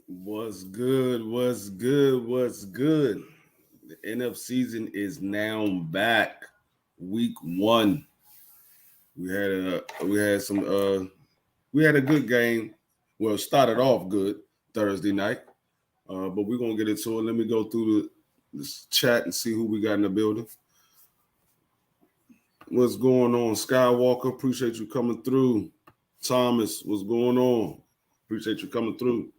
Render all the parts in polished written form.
What's good? What's good? What's good? The NF season is now back. Week one. We had a good game. Well, it started off good Thursday night. But we're gonna get into it. Let me go through this chat and see who we got in the building. What's going on, Skywalker? Appreciate you coming through. Thomas, what's going on? Appreciate you coming through.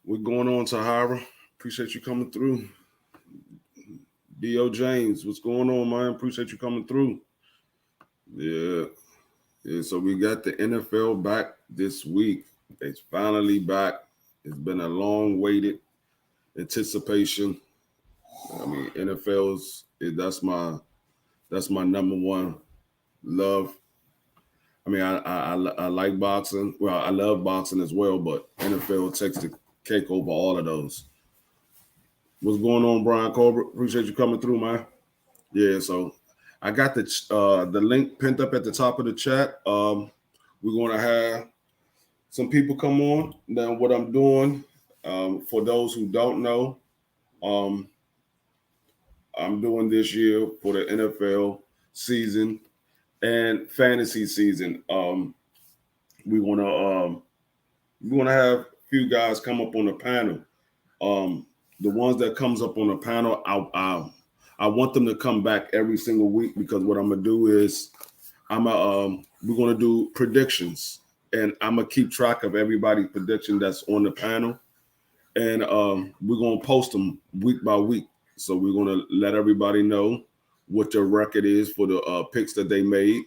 What's going on, Tahara? Appreciate you coming through. D.O. James, what's going on, man? Appreciate you coming through. Yeah. Yeah, so we got the NFL back this week. It's finally back. It's been a long waited anticipation. I mean, that's my number one love. I mean, I like boxing. Well, I love boxing as well, but NFL takes the cake over all of those. What's going on, Brian Colbert? Appreciate you coming through, man. Yeah, so I got the link pinned up at the top of the chat. We're gonna have some people come on. Now, what I'm doing, for those who don't know, um, I'm doing this year for the NFL season and fantasy season. We wanna we wanna have a few guys come up on the panel. Um, the ones that comes up on the panel, I want them to come back every single week because what I'm gonna do is we're gonna do predictions and I'm gonna keep track of everybody's prediction that's on the panel and we're gonna post them week by week. So we're gonna let everybody know what their record is for the picks that they made,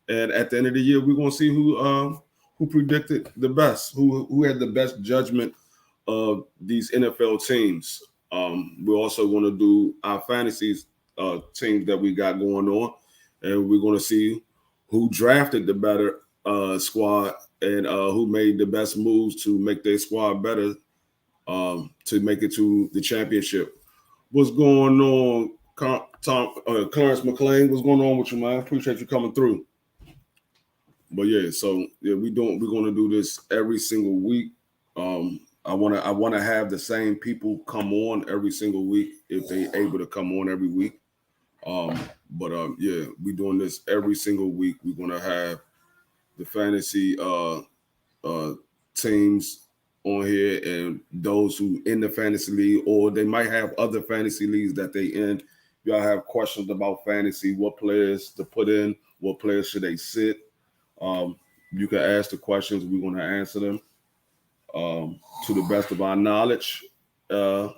and at the end of the year, we're gonna see who predicted the best, who had the best judgment of these NFL teams. We're also going to do our fantasy teams that we got going on, and we're going to see who drafted the better squad and who made the best moves to make their squad better to make it to the championship. What's going on, Clarence McLean? What's going on with you, man? Appreciate you coming through. But yeah, so yeah, we're going to do this every single week. I want to have the same people come on every single week if they able to come on every week. Um, but yeah, we're doing this every single week. We're gonna have the fantasy uh teams on here and those who in the fantasy league or they might have other fantasy leagues that they in. Y'all have questions about fantasy, what players to put in, what players should they sit. Um, you can ask the questions, we're gonna answer them to the best of our knowledge. Uh,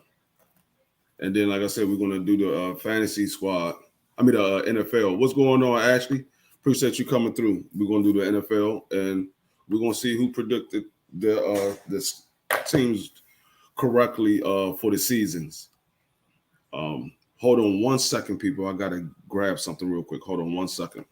and then, like I said, we're gonna do the fantasy squad. I mean, the NFL. What's going on, Ashley? Appreciate you coming through. We're gonna do the NFL, and we're gonna see who predicted the teams correctly for the seasons. Hold on one second, people. I gotta grab something real quick. Hold on one second.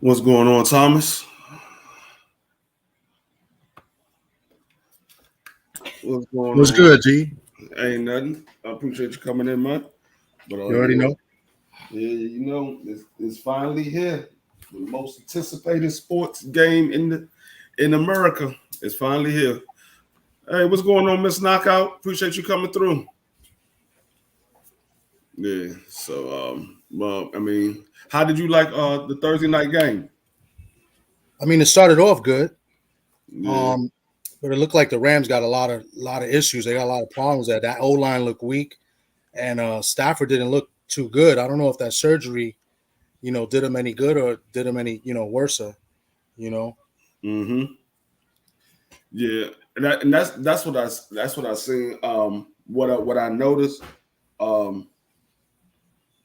What's going on, Thomas? What's going What's on? good, G? Ain't nothing. I appreciate you coming in, man. But You already yeah, know. yeah, it's finally here. The most anticipated sports game in America is finally here. Hey, what's going on, Miss Knockout? Appreciate you coming through. Yeah. So, well, I mean, how did you like the Thursday night game? I mean, it started off good, Yeah. but it looked like the Rams got a lot of issues. They got a lot of problems. That O line looked weak, and Stafford didn't look too good. I don't know if that surgery, did him any good or did him any, worse. You know, Mm-hmm. Yeah. And that's what I seen. What I noticed. Um,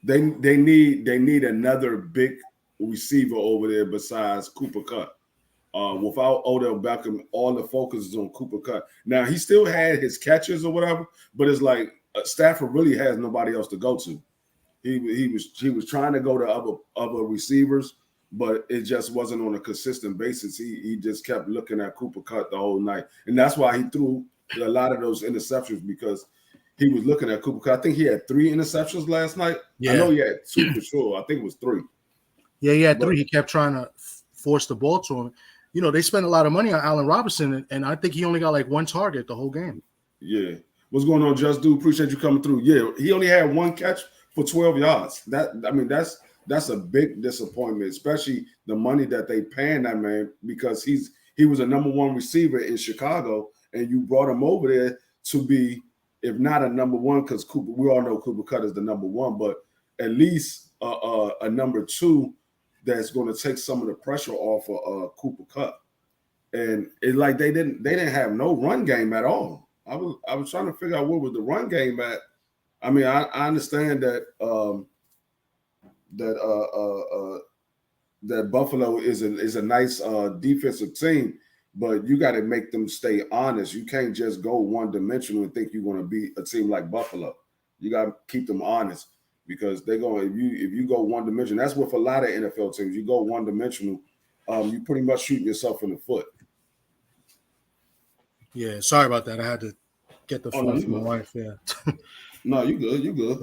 they need another big receiver over there besides Cooper Cup. Without Odell Beckham, all the focus is on Cooper Cup. Now he still had his catches or whatever, but it's like Stafford really has nobody else to go to. He was trying to go to other receivers, but it just wasn't on a consistent basis. He just kept looking at Cooper Cup the whole night, and that's why he threw a lot of those interceptions because he was looking at Cooper Cup. I think he had 3 interceptions last night. I yeah, know he had 2 for sure. I think it was 3. yeah, he had But 3. He kept trying to force the ball to him. They spent a lot of money on Allen Robinson, and I think he only got like 1 target the whole game. yeah, what's going on, Just Dude? Appreciate you coming through. Yeah, he only had 1 catch for 12 yards. That's a big disappointment, especially the money that they paying that man because he was a number 1 receiver in Chicago, and you brought him over there to be, if not a number 1, because Cooper, we all know Cooper Cup is the number 1, but at least a number 2 that's going to take some of the pressure off of Cooper Cup. And it's like they didn't have no run game at all. I was trying to figure out where was the run game at. I mean, I understand that that Buffalo is a nice defensive team, but you got to make them stay honest. You can't just go one dimensional and think you're going to beat a team like Buffalo. You got to keep them honest because they're going. If you go one dimensional, that's with a lot of NFL teams. You go one dimensional, you pretty much shooting yourself in the foot. Yeah, sorry about that. I had to get the Oh no, phone you from my good. wife. Yeah, No, you good. You good.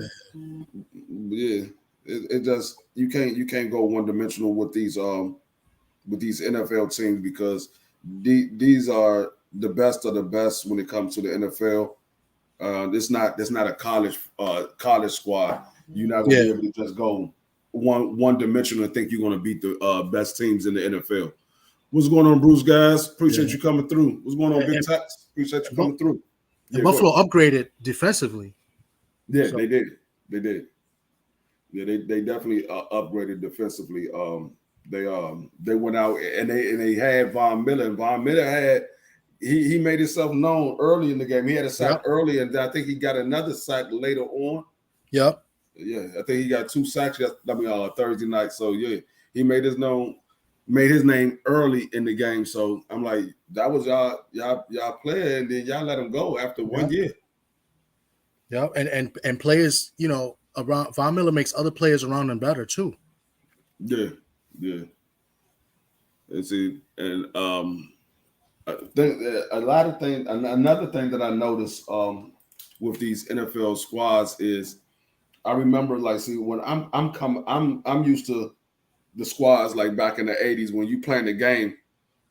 Yeah, it just you can't go one dimensional with these NFL teams because these are the best of the best when it comes to the NFL. It's not a college squad. You're not gonna yeah. be able to just go one dimensional and think you're gonna beat the best teams in the NFL. What's going on, Bruce? Guys, appreciate Yeah. you coming through. What's going on, Big And, Tex? Appreciate you and, Bu- coming through. and Yeah, go ahead. Buffalo upgraded defensively. Yeah, So they did. They did. Yeah, they definitely upgraded defensively. They went out and they had Von Miller. And Von Miller had he made himself known early in the game. He had a sack yep, early, and I think he got another sack later on. yep, Yeah, I think he got 2 sacks. Thursday night. So yeah, he made his name early in the game. So I'm like, that was y'all player, and then y'all let him go after 1 year. yep. And players, around Von Miller makes other players around him better too. Yeah, yeah. And see, and I think that a lot of things. Another thing that I noticed with these NFL squads is I remember like see when I'm used to the squads like back in the '80s when you playing the game,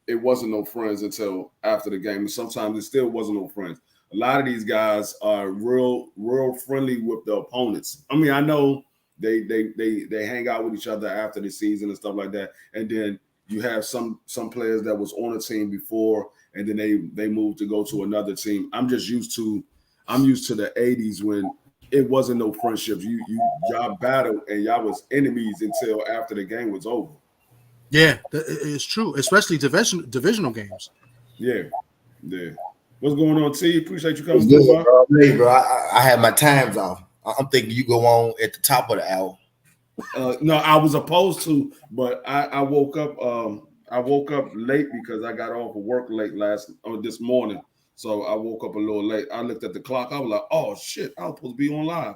it wasn't no friends until after the game. And sometimes it still wasn't no friends. A lot of these guys are real friendly with the opponents. I mean, I know they hang out with each other after the season and stuff like that. And then you have some players that was on a team before and then they moved to go to another team. I'm used to the 80s when it wasn't no friendships. Y'all battled and y'all was enemies until after the game was over. Yeah, it's true, especially divisional games. Yeah, yeah. What's going on, T? Appreciate you What's coming through, good, man. bro? Hey, bro, I had my times off. I'm thinking you go on at the top of the hour. No, I was opposed to, but I woke up. I woke up late because I got off of work late this morning. So I woke up a little late. I looked at the clock. I was like, "Oh shit, I was supposed to be on live."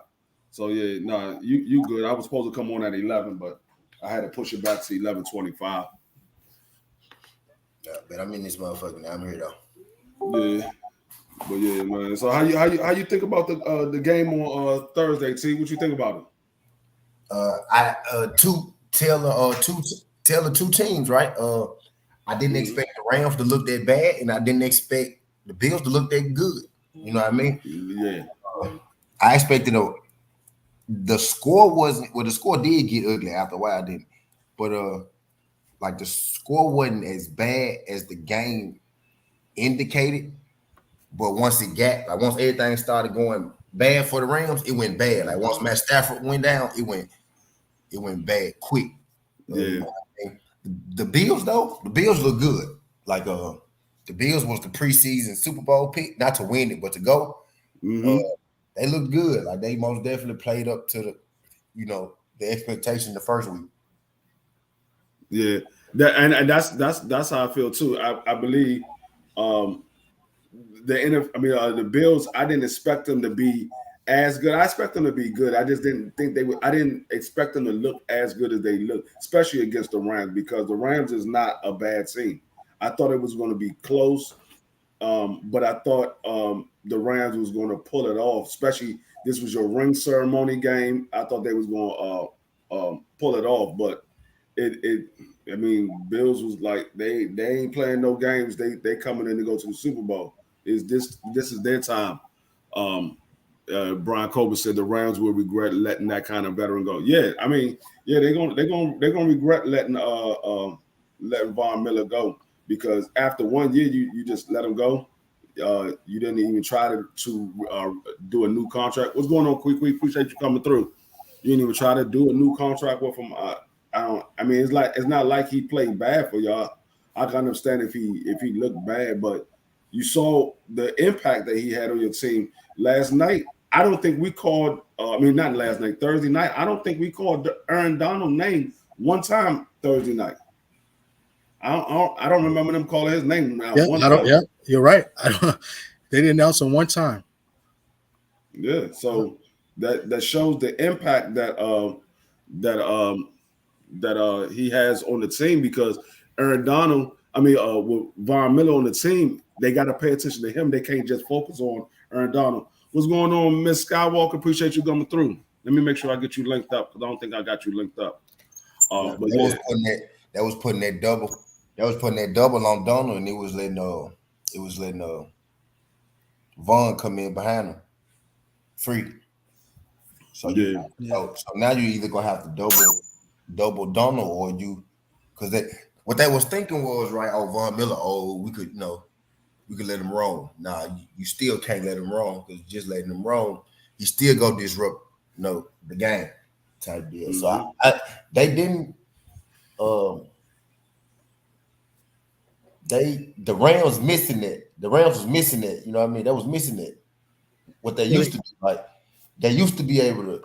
So yeah, nah, you good. I was supposed to come on at 11, but I had to push it back to 11:25. Yeah, but I'm in this motherfucker now. I'm here though. Yeah, but yeah, man. So how you think about the game on Thursday, T? What you think about it? I two tell the two teams, right? I didn't Mhm. expect the Rams to look that bad, and I didn't expect the Bills to look that good. You know what I mean? Yeah, I expected the score wasn't well. The score did get ugly after a while, didn't it? But like the score wasn't as bad as the game indicated. But once once everything started going bad for the Rams, it went bad. Like once Matt Stafford went down, it went bad quick. Yeah. The Bills though, the Bills look good. Like the Bills was the preseason Super Bowl pick, not to win it, but to go. Mm-hmm. They look good. Like they most definitely played up to the expectation the first week. Yeah, that's how I feel too. I believe the Bills. I didn't expect them to be as good. I expect them to be good. I just didn't think they would. I didn't expect them to look as good as they look, especially against the Rams, because the Rams is not a bad team. I thought it was going to be close, but I thought the Rams was going to pull it off. Especially this was your ring ceremony game. I thought they was going to pull it off, but I mean, Bills was like they ain't playing no games. They coming in to go to the Super Bowl. This is their time. Brian Colbert said the Rams will regret letting that kind of veteran go. Yeah, I mean, yeah, they're gonna regret letting Von Miller go, because after 1 year you just let him go. You didn't even try to do a new contract. What's going on, Quick? We appreciate you coming through. You didn't even try to do a new contract with him. I mean, it's not like he played bad for y'all. I can understand if he looked bad, but you saw the impact that he had on your team last night. I don't think we called. Not last night, Thursday night. I don't think we called Aaron Donald name one time Thursday night. I don't remember them calling his name. Yeah, you're right. They didn't announce him one time. Yeah, so that shows the impact that he has on the team, because Aaron Donald, with Von Miller on the team, they got to pay attention to him. They can't just focus on Aaron Donald. What's going on, Miss Skywalker? Appreciate you coming through. Let me make sure I get you linked up, because I don't think I got you linked up. That was putting that double on Donald, and it was letting Von come in behind him free. So so now you either gonna have to double Donald, or because what they was thinking was, right, Von Miller, we could let him roam. Nah, you still can't let him roam, because just letting him roam, he still go disrupt the game type deal. Mm-hmm. So they didn't the Rams missing it. The Rams was missing it. You know what I mean? That was missing it. What they used to do, like they used to be able to,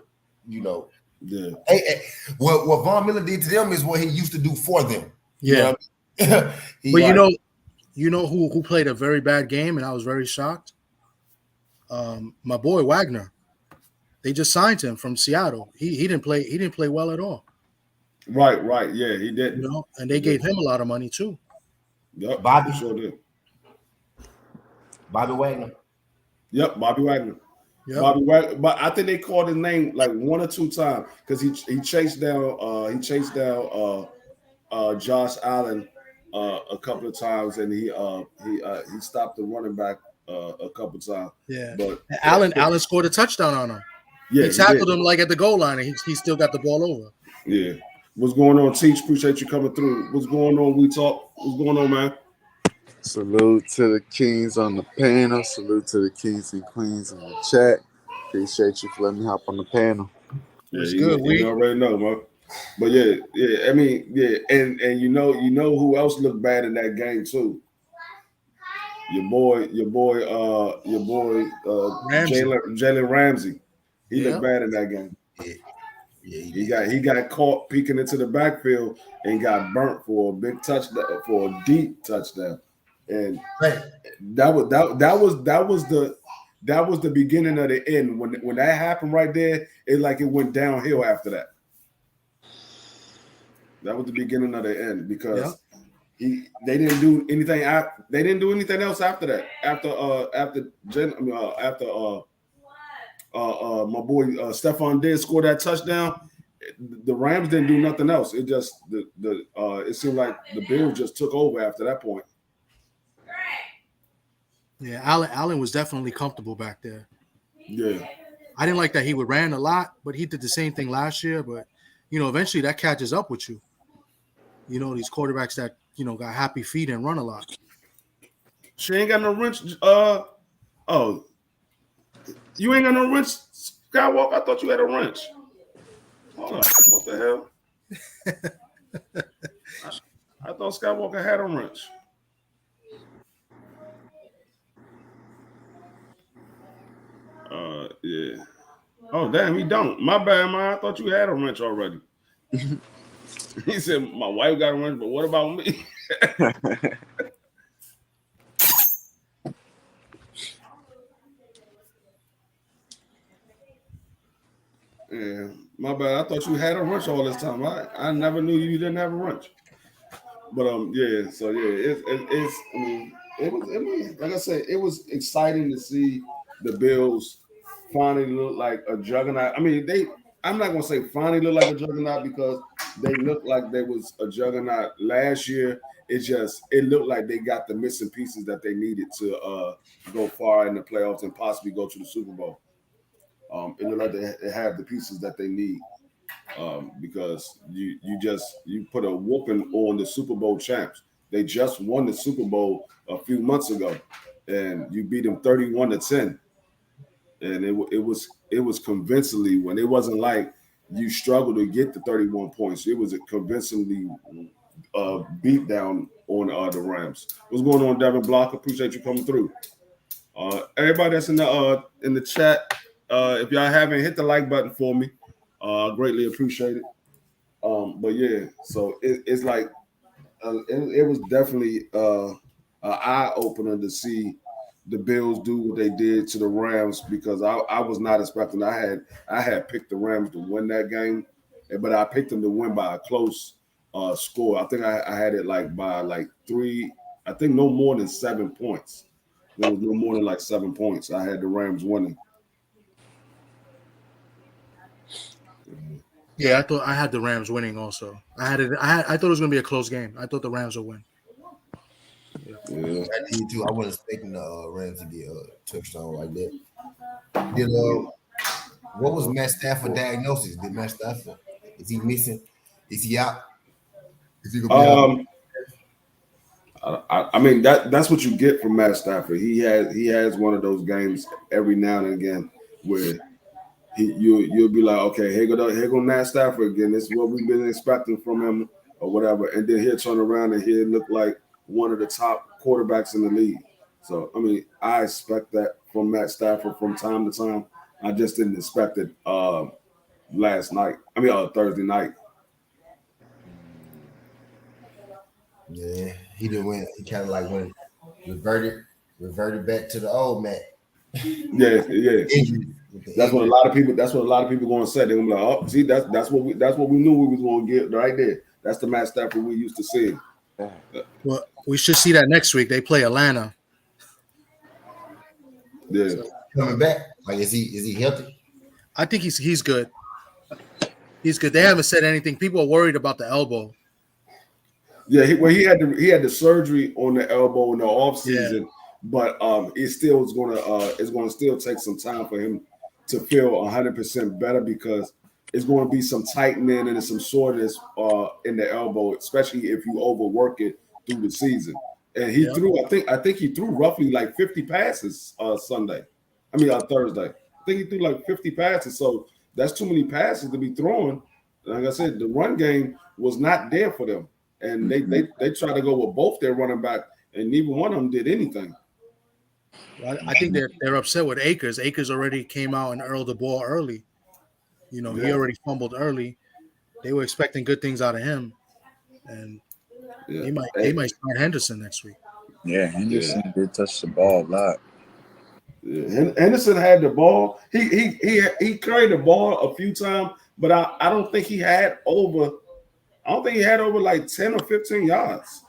Yeah. What Von Miller did to them is what he used to do for them. Yeah. You know what I mean? But you know who played a very bad game, and I was very shocked? My boy Wagner. They just signed him from Seattle. He didn't play well at all. Right. Yeah, he did. And they gave him a lot of money too. Yep, Bobby sure did. Bobby Wagner. Yep, Bobby Wagner. Yep. Bobby Wagner. But I think they called his name like 1 or 2 times, because he chased down Josh Allen a couple of times, and he stopped the running back a couple of times. Yeah, but Allen scored a touchdown on him. Yeah, he tackled him like at the goal line, and he still got the ball over. Yeah. What's going on, Teach? Appreciate you coming through. What's going on, We Talk? What's going on, man? Salute to the kings on the panel. Salute to the kings and queens in the chat. Appreciate you for letting me hop on the panel. Yeah, you already know, man. But yeah. I mean, yeah, and you know who else looked bad in that game too? Your boy, Jalen Ramsey. He looked bad in that game. Yeah, he got caught peeking into the backfield and got burnt for a big touchdown, for a deep touchdown, and that was the beginning of the end. When that happened right there, it went downhill after that. That was the beginning of the end, because they didn't do anything. They didn't do anything else after that. After my boy Stephon Diggs scored that touchdown, the Rams didn't do nothing else. It just it seemed like the Bills just took over after that point. Yeah, Allen was definitely comfortable back there. Yeah. I didn't like that he would ran a lot, but he did the same thing last year. But eventually that catches up with you. These quarterbacks that got happy feet and run a lot. She ain't got no wrench. Oh, you ain't got no wrench, Skywalker. I thought you had a wrench. Hold on, what the hell? I thought Skywalker had a wrench. Yeah. Oh, damn, he don't. My bad, man. I thought you had a wrench already. He said, my wife got a wrench, but what about me? Yeah, my bad. I thought you had a wrench all this time. I never knew you didn't have a wrench. But yeah, so yeah, it's I mean, it was like I said, it was exciting to see the Bills finally look like a juggernaut. I mean, I'm not gonna say finally look like a juggernaut because they looked like they was a juggernaut last year. It looked like they got the missing pieces that they needed to go far in the playoffs and possibly go to the Super Bowl. It looked like they have the pieces that they need. Because you put a whooping on the Super Bowl champs. They just won the Super Bowl a few months ago, and you beat them 31-10. And it was convincingly when it wasn't like you struggled to get the 31 points. It was a convincingly beat down on the Rams. What's going on, Devin Block? Appreciate you coming through. Everybody that's in the chat, if y'all haven't hit the like button for me. Greatly appreciate it. But yeah, so it's like it was definitely an eye opener to see the Bills do what they did to the Rams because I was not expecting. I had picked the Rams to win that game, but I picked them to win by a close score. I think I had it by 3. I think no more than 7 points. There was no more than 7 points. I had the Rams winning. Yeah, I thought I had the Rams winning also. I thought it was going to be a close game. I thought the Rams would win. Yeah. I did too. I wasn't expecting the Rams to get a touchdown like that. What was Matt Stafford diagnosis? Did Matt Stafford, is he missing? Is he out? Is he gonna be out? I mean that's what you get from Matt Stafford. He has one of those games every now and again where you'll be like, okay, here go Matt Stafford again. This is what we've been expecting from him or whatever, and then he'll turn around and he'll look like one of the top quarterbacks in the league. So I mean, I expect that from Matt Stafford from time to time. I just didn't expect it Thursday night. Yeah, he didn't win. He kind of went reverted back to the old Matt. Yeah. That's what a lot of people going to say. They're going to be like, oh, see, that's what we knew we was going to get right there. That's the Matt Stafford we used to see. Well, we should see that next week. They play Atlanta. Yeah, so, coming back. Is he healthy? I think he's good. He's good. They haven't said anything. People are worried about the elbow. Yeah, he had the surgery on the elbow in the offseason, but it's going to still take some time for him to feel 100% better because it's going to be some tightening and some soreness in the elbow, especially if you overwork it through the season. And he threw, I think he threw roughly 50 passes Thursday. I think he threw 50 passes. So that's too many passes to be throwing. Like I said, the run game was not there for them. And they tried to go with both their running back, and neither one of them did anything. Well, I think they're upset with Akers. Akers already came out and hurled the ball early. He already fumbled early. They were expecting good things out of him, and they might start Henderson next week. Yeah, Henderson did touch the ball a lot. Yeah. Henderson had the ball. He carried the ball a few times, but I don't think he had over. I don't think he had over 10 or 15 yards.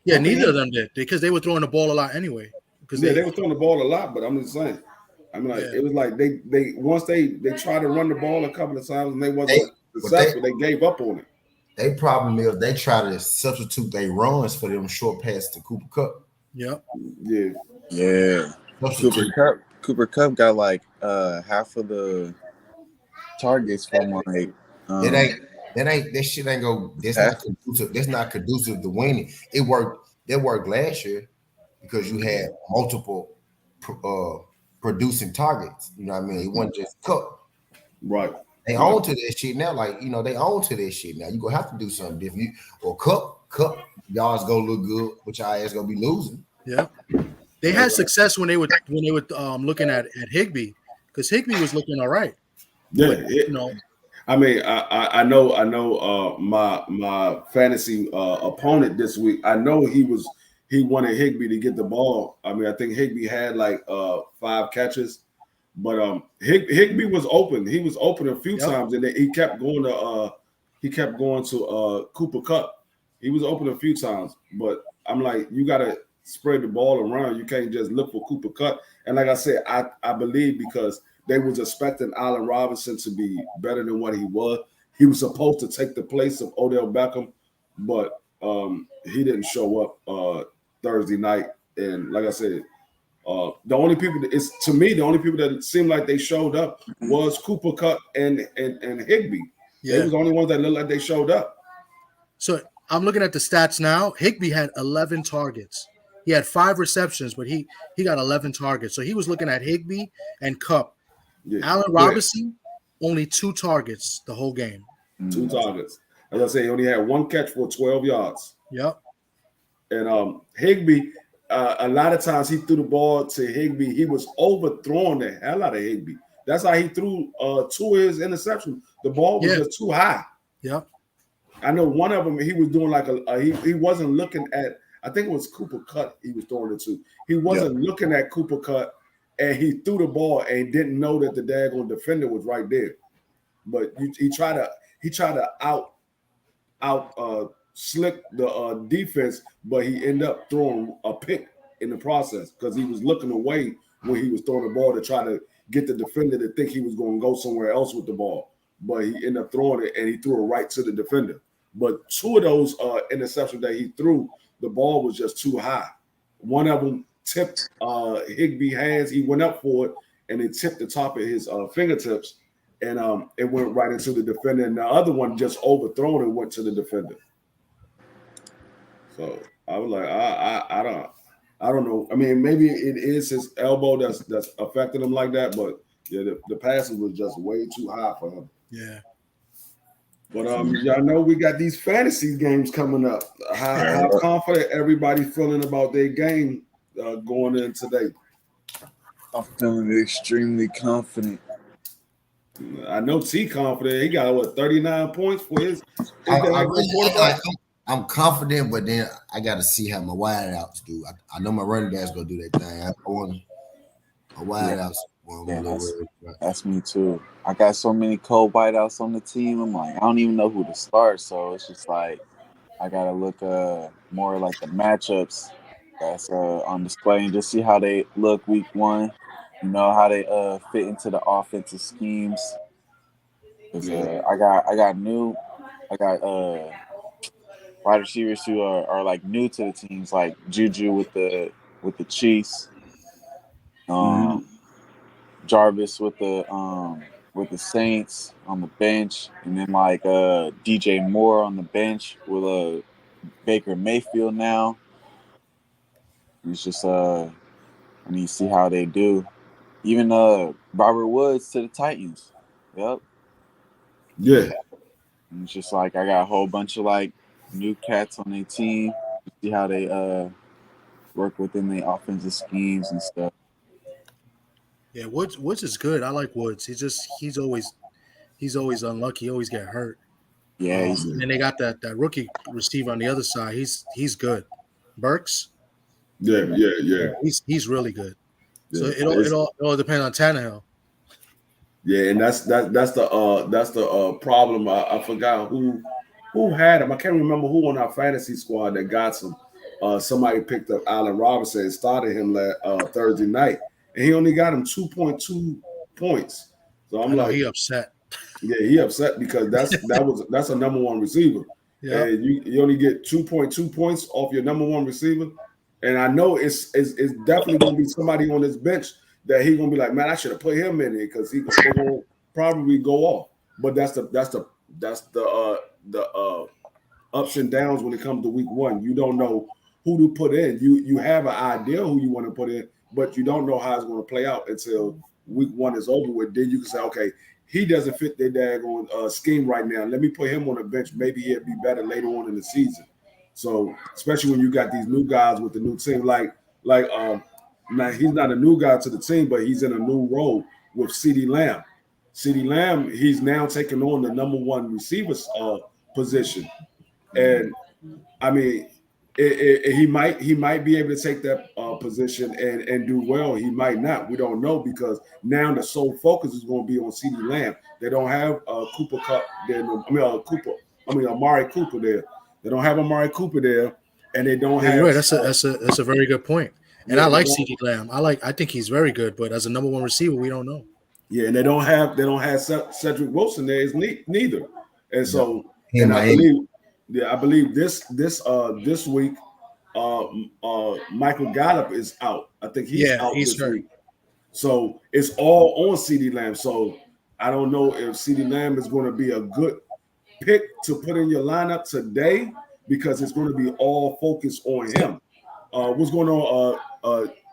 Yeah, neither of them did because they were throwing the ball a lot anyway. They were throwing the ball a lot, but I'm just saying. It was like they once they tried to run the ball a couple of times and they wasn't successful. They gave up on it. Their problem is they try to substitute their runs for them short passes to Cooper Kupp. Yep. Yeah. Yeah. Cooper Kupp. Cooper Cup got like half of the targets from like that shit ain't go. That's not conducive. That's not conducive to winning. It worked. That worked last year because you had multiple producing targets. You know what I mean? It wasn't just Cup. Right. They own to that shit now. Like, they own to that shit now. You gonna have to do something different. Or Cup, y'all's gonna look good, but y'all ass gonna be losing. Yeah, they had success when they were looking at Higbee, because Higbee was looking all right. Yeah, But, I mean, I know my fantasy opponent this week. I know he wanted Higbee to get the ball. I mean, I think Higbee had like 5 catches, but Higbee was open. He was open a few times, and then he kept going to Cooper Kupp. He was open a few times, but I'm like, you gotta spread the ball around. You can't just look for Cooper Kupp. And like I said, I believe because they was expecting Allen Robinson to be better than what he was. He was supposed to take the place of Odell Beckham, but he didn't show up Thursday night. And like I said, the only people that seemed like they showed up was Cooper Kupp and Higbee. Yeah. They was the only ones that looked like they showed up. So I'm looking at the stats now. Higbee had 11 targets. He had 5 receptions, but he got 11 targets. So he was looking at Higbee and Kupp. Yeah. Allen Robinson, only 2 targets the whole game. 2 targets. As I say, he only had 1 catch for 12 yards. Yep. And Higbee, a lot of times he threw the ball to Higbee. He was overthrowing the hell out of Higbee. That's how he threw 2 of his interceptions. The ball was just too high. Yep. I know one of them, he was doing like he wasn't looking at, I think it was Cooper Kupp he was throwing it to. He wasn't looking at Cooper Kupp, and he threw the ball and didn't know that the daggone defender was right there. But he tried to out slick the defense, but he ended up throwing a pick in the process because he was looking away when he was throwing the ball to try to get the defender to think he was going to go somewhere else with the ball. But he ended up throwing it, and he threw it right to the defender. But 2 of those interceptions that he threw, the ball was just too high. One of them tipped Higbee's hands. He went up for it, and it tipped the top of his fingertips, and it went right into the defender. And the other one just overthrown and went to the defender. So I was like, I don't know. I mean, maybe it is his elbow that's affecting him like that, but yeah, the passing was just way too high for him. Yeah. But y'all know we got these fantasy games coming up. How confident everybody feeling about their game going in today? I'm feeling extremely confident. I know T confident. He got 39 points for his I'm confident, but then I got to see how my wideouts do. I know my running backs gonna do that thing. I want my wideouts. That's me too. I got so many cold wideouts on the team. I'm like, I don't even know who to start. So it's just like I gotta look more like the matchups that's on display and just see how they look week 1. You know how they fit into the offensive schemes. I got wide receivers who are like new to the teams, like Juju with the Chiefs, Jarvis with the Saints on the bench, and then like DJ Moore on the bench with Baker Mayfield now. It's just I need to see how they do. Even Robert Woods to the Titans. Yep. Yeah. And it's just like I got a whole bunch of like new cats on their team. See how they work within the offensive schemes and stuff. Yeah, Woods is good. I like Woods. He's always unlucky. He always get hurt. Yeah, and they got that rookie receiver on the other side. He's good. Burks. Yeah. He's really good. Yeah. So it all depends on Tannehill. Yeah, and that's the problem. I forgot who had him. I can't remember who on our fantasy squad that got some. Somebody picked up Allen Robinson and started him Thursday night, and he only got him 2.2 points. So I'm like, he upset. Yeah, he upset because that's a number 1 receiver. Yeah, and you only get 2.2 points off your number 1 receiver, and I know it's definitely going to be somebody on this bench that he's gonna be like, man, I should have put him in it because he's gonna probably go off. But that's the ups and downs when it comes to week one. You don't know who to put in. You have an idea who you want to put in, but you don't know how it's going to play out until week one is over with. Then you can say, okay, he doesn't fit their daggone scheme right now. Let me put him on the bench. Maybe he'll be better later on in the season. So especially when you got these new guys with the new team, like now he's not a new guy to the team, but he's in a new role with CeeDee Lamb. CeeDee Lamb, he's now taking on the number one receivers position, and I mean, he might be able to take that position and do well. He might not. We don't know because now the sole focus is going to be on CeeDee Lamb. They don't have Cooper Kupp there. Amari Cooper there. They don't have Amari Cooper there, and they don't have. You're right. That's a very good point. And I like CeeDee Lamb. I think he's very good, but as a number one receiver, we don't know. Yeah, and they don't have Cedric Wilson there is neither. And so I believe this week Michael Gallup is out. I think he's out this week. So it's all on CeeDee Lamb. So I don't know if CeeDee Lamb is going to be a good pick to put in your lineup today because it's going to be all focused on him. What's going on,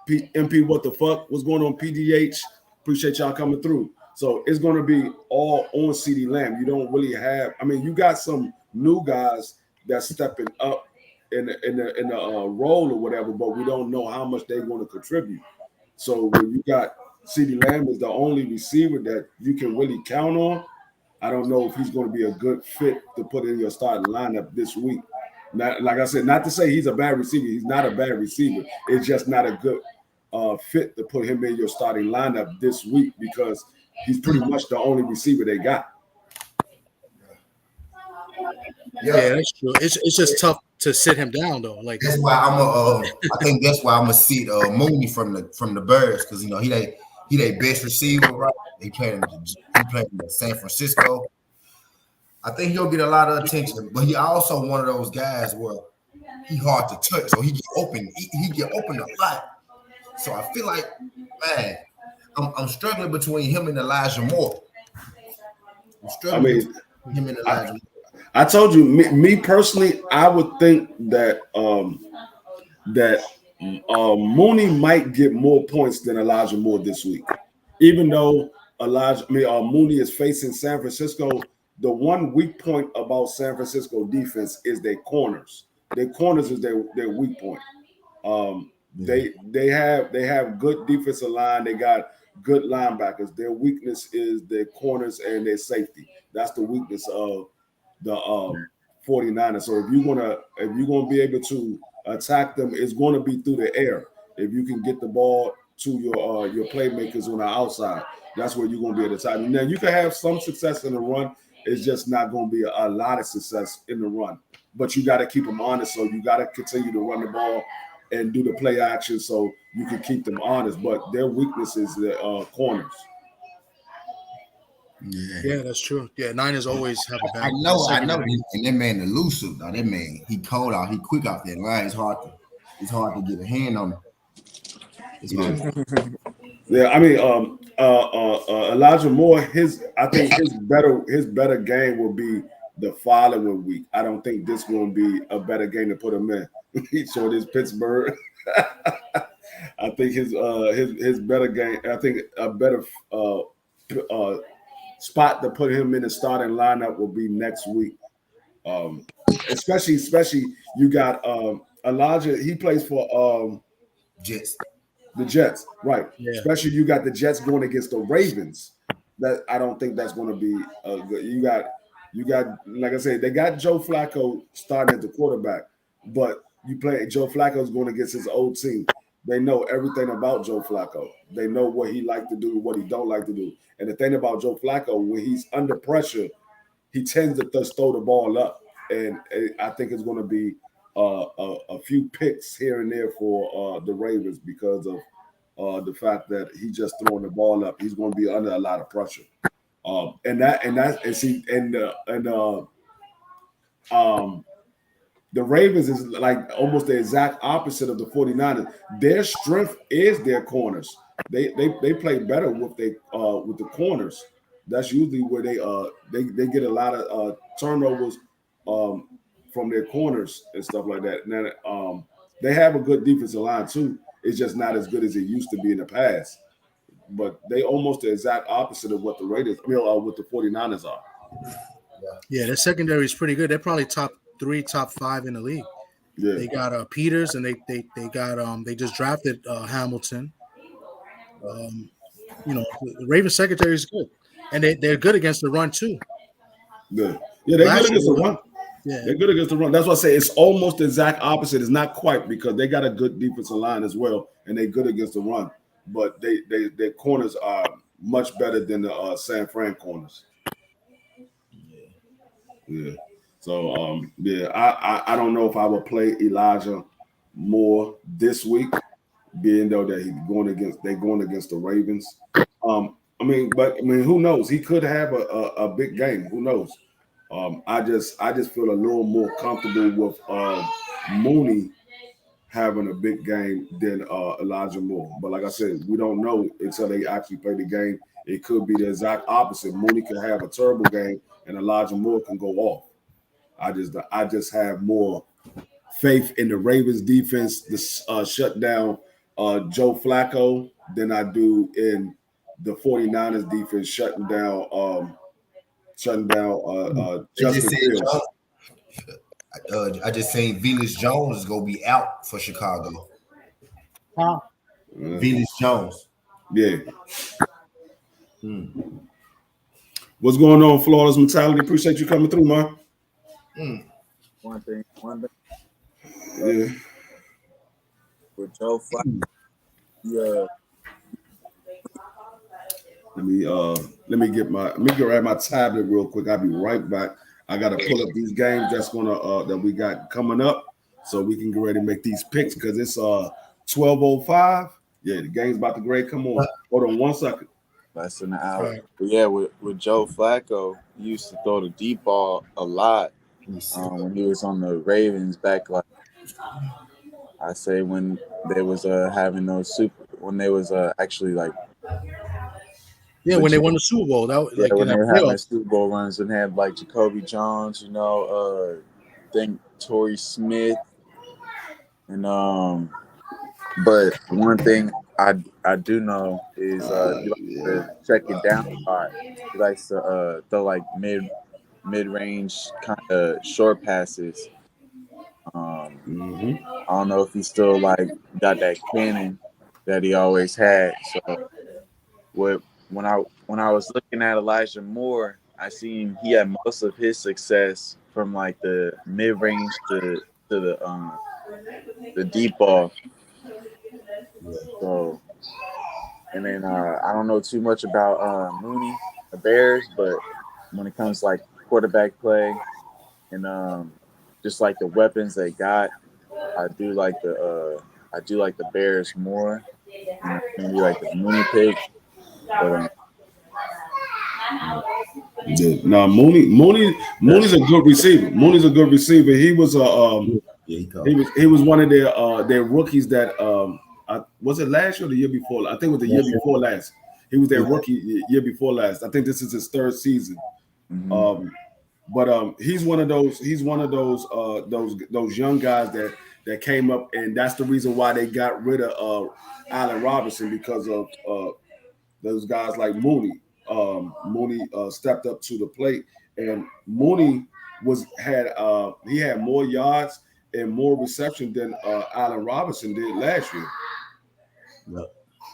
MP? What the fuck? What's going on, PDH? Appreciate y'all coming through. So it's going to be all on CeeDee Lamb. You don't really have. I mean, you got some new guys that's stepping up in the role or whatever, but we don't know how much they're going to contribute. So when you got CeeDee Lamb is the only receiver that you can really count on, I don't know if he's going to be a good fit to put in your starting lineup this week. Not, like I said, not to say he's a bad receiver. He's not a bad receiver. It's just not a good fit to put him in your starting lineup this week because he's pretty much the only receiver they got. Yeah, that's true. It's just tough to sit him down though. Like that's why I think that's why I'm gonna sit Mooney from the Bears because he their best receiver, right? He playing in San Francisco. I think he'll get a lot of attention, but he also one of those guys where he hard to touch, so he get open. He get open a lot. So I feel like, man, I'm struggling between him and Elijah Moore. Him and Elijah Moore. I told you, me personally, I would think that Mooney might get more points than Elijah Moore this week, even though Mooney is facing San Francisco. The one weak point about San Francisco defense is their corners. Their corners is their weak point. They have good defensive line. They got good linebackers. Their weakness is their corners and their safety. That's the weakness of the 49ers. So if you're gonna be able to attack them, it's going to be through the air. If you can get the ball to your playmakers on the outside, that's where you're gonna be able to attack. Now you can have some success in the run. It's just not going to be a lot of success in the run. But you got to keep them honest. So you got to continue to run the ball and do the play action so you can keep them honest. But their weakness is the corners. Yeah, that's true. Yeah, Niners always have a bad. I know. And that man elusive. Now that man, he cold out. He quick out that line. It's hard to get a hand on him. Yeah, I mean, Elijah Moore. I think his better game will be the following week. I don't think this will be a better game to put him in. He showed his Pittsburgh. I think his better game. I think a better spot to put him in the starting lineup will be next week. Especially you got Elijah. He plays for Jets. The Jets, right? Yeah. Especially you got the Jets going against the Ravens. That I don't think that's going to be good. You got like I said, they got Joe Flacco starting at the quarterback, but you play Joe Flacco's going against his old team. They know everything about Joe Flacco. They know what he like to do, what he don't like to do. And the thing about Joe Flacco, when he's under pressure, he tends to just throw the ball up. And I think it's going to be a few picks here and there for the Ravens because of the fact that he just throwing the ball up. He's going to be under a lot of pressure. The Ravens is like almost the exact opposite of the 49ers. Their strength is their corners. they play better with the corners. That's usually where they get a lot of turnovers from their corners and stuff like that. Now they have a good defensive line too. It's just not as good as it used to be in the past. But they almost the exact opposite of what the Raiders, what the 49ers are. Yeah, their secondary is pretty good. They're probably top 3, top 5 in the league. Yeah. They got Peters, and they got they just drafted Hamilton. The Ravens secondary is good, and they're good against the run too. Good. Yeah, they're good against the run. Yeah, they're good against the run. That's why I say it's almost the exact opposite. It's not quite because they got a good defensive line as well, and they're good against the run. But their corners are much better than the San Fran corners. Yeah. So I don't know if I would play Elijah Moore this week, being though that they're going against the Ravens. Who knows? He could have a big game. Who knows? I just feel a little more comfortable with Mooney having a big game than Elijah Moore. But like I said, we don't know until they actually play the game. It could be the exact opposite. Mooney could have a terrible game, and Elijah Moore can go off. I just have more faith in the Ravens defense to shut down Joe Flacco than I do in the 49ers defense shutting down Justin Fields. I just seen Velus Jones is gonna be out for Chicago. Velus Jones. Yeah. What's going on, Flawless Mentality? Appreciate you coming through, man. One thing. Yeah. With Joe Flacco, yeah. Let me grab my tablet real quick. I'll be right back. I gotta pull up these games that we got coming up so we can get ready to make these picks because it's 12:05. Yeah, the game's about to grade. Come on. Hold on 1 second. Less than an hour. But yeah, with Joe Flacco, he used to throw the deep ball a lot when he was on the Ravens back, like I say, when they was having those when they was actually like when they won the Super Bowl. That was like when they were having Super Bowl runs and had like Jacoby Jones, think Torrey Smith, and but one thing I do know is he likes to check it down a lot. He likes to throw like mid-range kind of short passes. I don't know if he still like got that cannon that he always had. So when I was looking at Elijah Moore, I seen he had most of his success from like the mid-range to the deep ball. So, and then I don't know too much about Mooney, the Bears, but when it comes to like quarterback play and just like the weapons they got, I do like the Bears more. Maybe like the Mooney pick, but Mooney's a good receiver. Mooney's a good receiver. He was he was one of their rookies that was it last year or the year before? I think it was the year before last. He was their rookie year before last. I think this is his third season. But he's one of those young guys that came up, and that's the reason why they got rid of Allen Robinson, because of those guys like Mooney. Mooney stepped up to the plate, and Mooney had more yards and more reception than Allen Robinson did last year.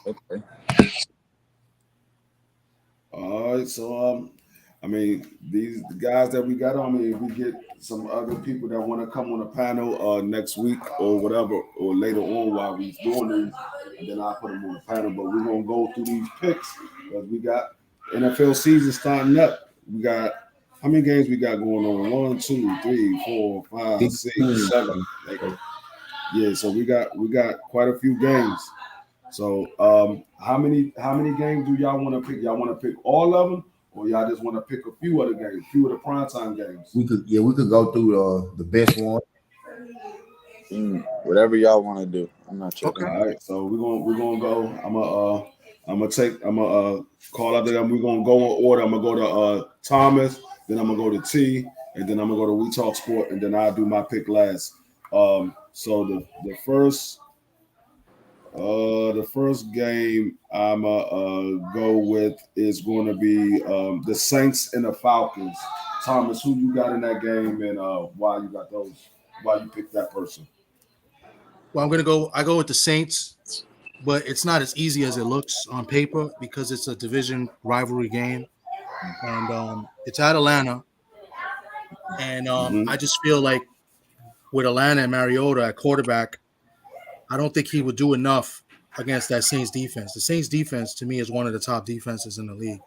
Okay. All right, so these guys that we got on, if we get some other people that want to come on the panel next week or whatever, or later on while we're doing these, and then I'll put them on the panel. But we're gonna go through these picks because we got NFL season starting up. We got how many games we got going on? 1, 2, 3, 4, 5, 6, 7. Yeah, so we got quite a few games. So how many games do y'all want to pick? Y'all want to pick all of them, or y'all just want to pick a few of the games, few of the primetime games? We could go through the best one. Whatever y'all want to do. I'm not sure. Okay. All right, so we're gonna go. I'm gonna call out that we're gonna go in order. I'm gonna go to Thomas, then I'm gonna go to T, and then I'm gonna go to We Talk Sport, and then I'll do my pick last. So the first game I'm go with is going to be the Saints and the Falcons. Thomas, who you got in that game, and why you got those? Why you picked that person? Well, I go with the Saints, but it's not as easy as it looks on paper because it's a division rivalry game, and it's at Atlanta, and Mm-hmm. I just feel like with Atlanta and Mariota at quarterback, I don't think he would do enough against that Saints defense. The Saints defense to me is one of the top defenses in the league.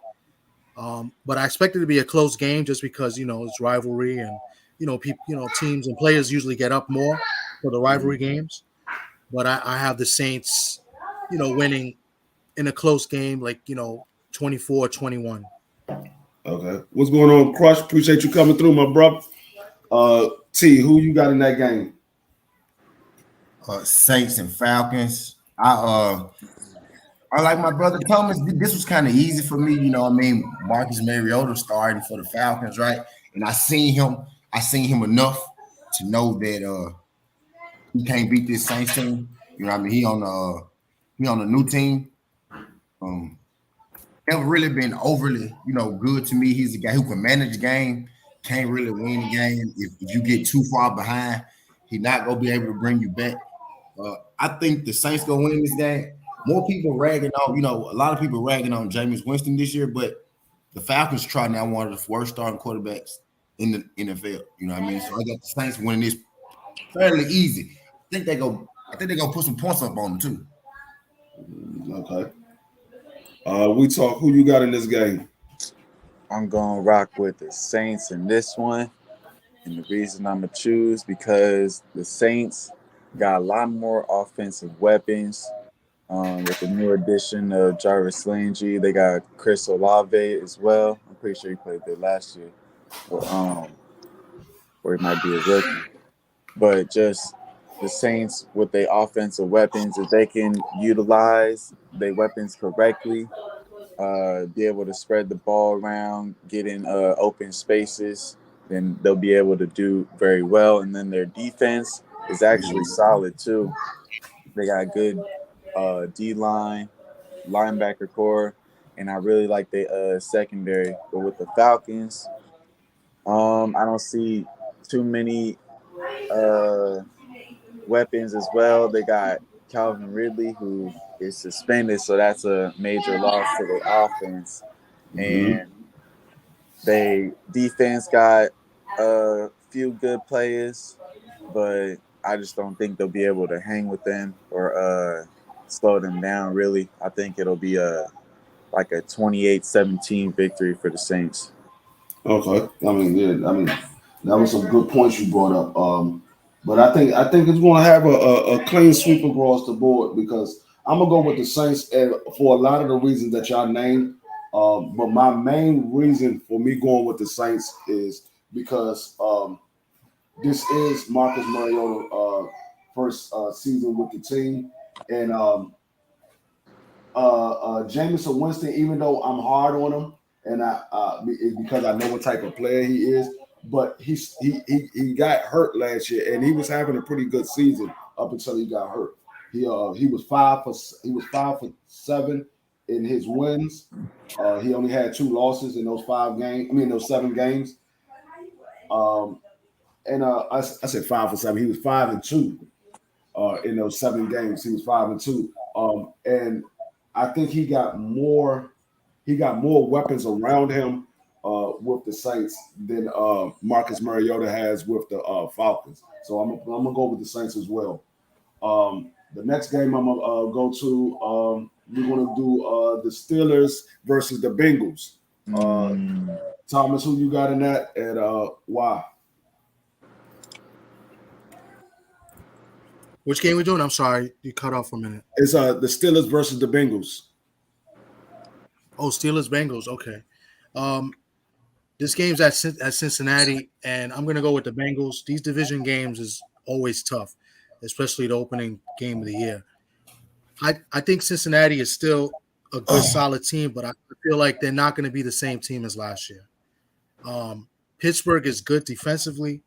But I expect it to be a close game just because it's rivalry and people teams and players usually get up more for the rivalry games. But I have the Saints, winning in a close game, like 24-21. Okay, what's going on, Crush? Appreciate you coming through, my brother. T, who you got in that game? Saints and Falcons. I like my brother Thomas. This was kind of easy for me, you know what I mean? Marcus Mariota starting for the Falcons, right? And I seen him enough to know that he can't beat this Saints team. You know what I mean? He on a new team. Never really been overly, good to me. He's a guy who can manage the game, can't really win the game. If you get too far behind, he's not gonna be able to bring you back. I think the Saints gonna win this game. More people ragging on, a lot of people ragging on Jameis Winston this year, but the Falcons try now one of the worst starting quarterbacks in the NFL. You know what I mean? So I got the Saints winning this fairly easy. I think they're gonna put some points up on them too. Okay. We talk. Who you got in this game? I'm gonna rock with the Saints in this one, and the reason I'm gonna choose because the Saints got a lot more offensive weapons. With the new addition of Jarvis Landry, they got Chris Olave as well. I'm pretty sure he played there last year, or he might be a rookie. But just the Saints with their offensive weapons, if they can utilize their weapons correctly, be able to spread the ball around, get in open spaces, then they'll be able to do very well. And then their defense is actually solid too. They got good D-line, linebacker core, and I really like the secondary. But with the Falcons, I don't see too many weapons as well. They got Calvin Ridley, who is suspended, so that's a major loss to the offense. And they defense got a few good players, but I just don't think they'll be able to hang with them or slow them down, really. I think it'll be like a 28-17 victory for the Saints. Okay. That was some good points you brought up. But I think it's going to have a clean sweep across the board because I'm gonna go with the Saints and for a lot of the reasons that y'all named. But my main reason for me going with the Saints is because this is Marcus Mariota first season with the team, and Jameis Winston. Even though I'm hard on him, and it's because I know what type of player he is, but he got hurt last year, and he was having a pretty good season up until he got hurt. He was 5 for 7 in his wins. He only had 2 losses in those 7 games. I said 5 for 7. He was 5 and 2 in those 7 games. He was 5 and 2. And I think he got more weapons around him with the Saints than Marcus Mariota has with the Falcons. So I'm gonna go with the Saints as well. The next game I'm gonna go to, we're gonna do the Steelers versus the Bengals. Thomas, who you got in that, and why? Which game we doing? I'm sorry, you cut off for a minute. It's the Steelers versus the Bengals. Oh, Steelers Bengals. Okay. This game's at Cincinnati, and I'm gonna go with the Bengals. These division games is always tough, especially the opening game of the year. I think Cincinnati is still a good, solid team, but I feel like they're not going to be the same team as last year. Pittsburgh is good defensively.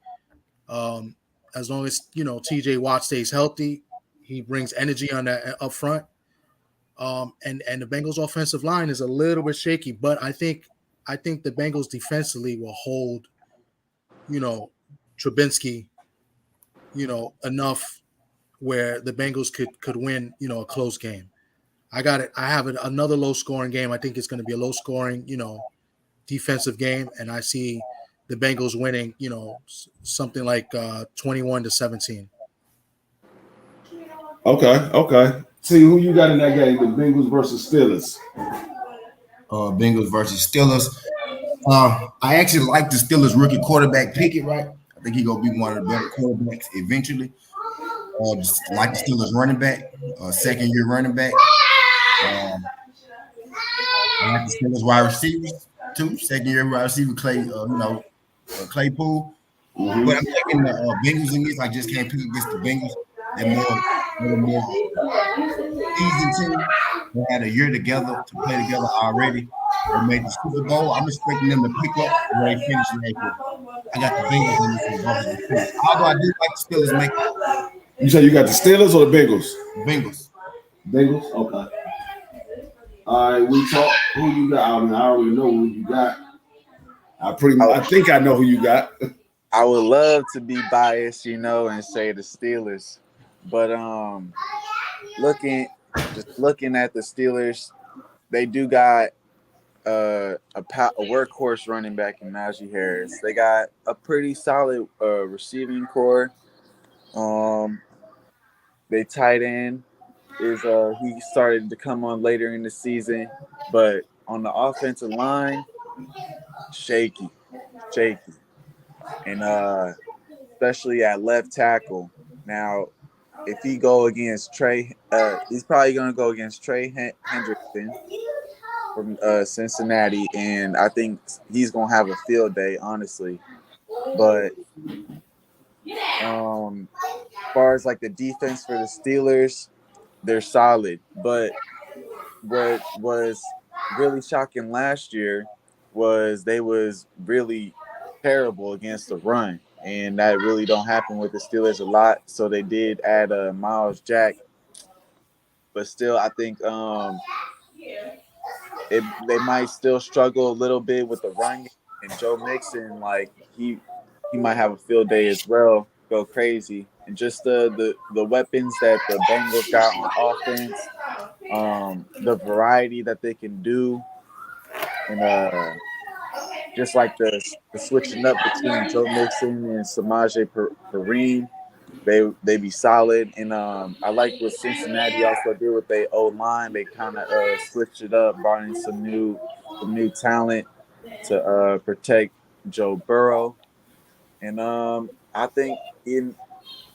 As long as TJ Watt stays healthy, he brings energy on that up front. And the Bengals offensive line is a little bit shaky, but I think the Bengals defensively will hold, Trubinsky, enough where the Bengals could win, a close game. I got it. I have another low scoring game. I think it's going to be a low scoring, defensive game, and I see the Bengals winning, something like 21-17. Okay. See who you got in that game? The Bengals versus Steelers. Bengals versus Steelers. I actually like the Steelers rookie quarterback Pickett, right? I think he's gonna be one of the better quarterbacks eventually. Just like the Steelers running back, second-year running back. I like the Steelers wide receivers too. Second-year wide receiver Claypool. Mm-hmm. But I'm taking the Bengals in this. I just can't pick against the Bengals. They're more seasoned team. They had a year together to play together already. They made the Super Bowl. I'm expecting them to pick up where they finished last year. I got the Bengals in this one. Although I do like the Steelers make it. You say you got the Steelers or the Bengals? Bengals. Bengals? Okay. All right, we talk. Who you got? I mean, I already know who you got. I think I know who you got. I would love to be biased, and say the Steelers, but looking at the Steelers, they do got a workhorse running back in Najee Harris. They got a pretty solid receiving core. They tight end is he started to come on later in the season, but on the offensive line, shaky, and especially at left tackle. Now, if he go against Trey, he's probably going to go against Trey Hendrickson from Cincinnati, and I think he's going to have a field day, honestly. But as far as like the defense for the Steelers, they're solid. But what was really shocking last year was they was really terrible against the run, and that really don't happen with the Steelers a lot. So they did add Miles Jack, but still, I think they might still struggle a little bit with the run. And Joe Mixon, like he might have a field day as well, go crazy, and just the weapons that the Bengals got on offense, the variety that they can do, and just like the switching up between Joe Mixon and Samaje Perine, they be solid. And I like what Cincinnati also did with their O-line. They kind of switched it up, brought in some new talent to protect Joe Burrow. And I think in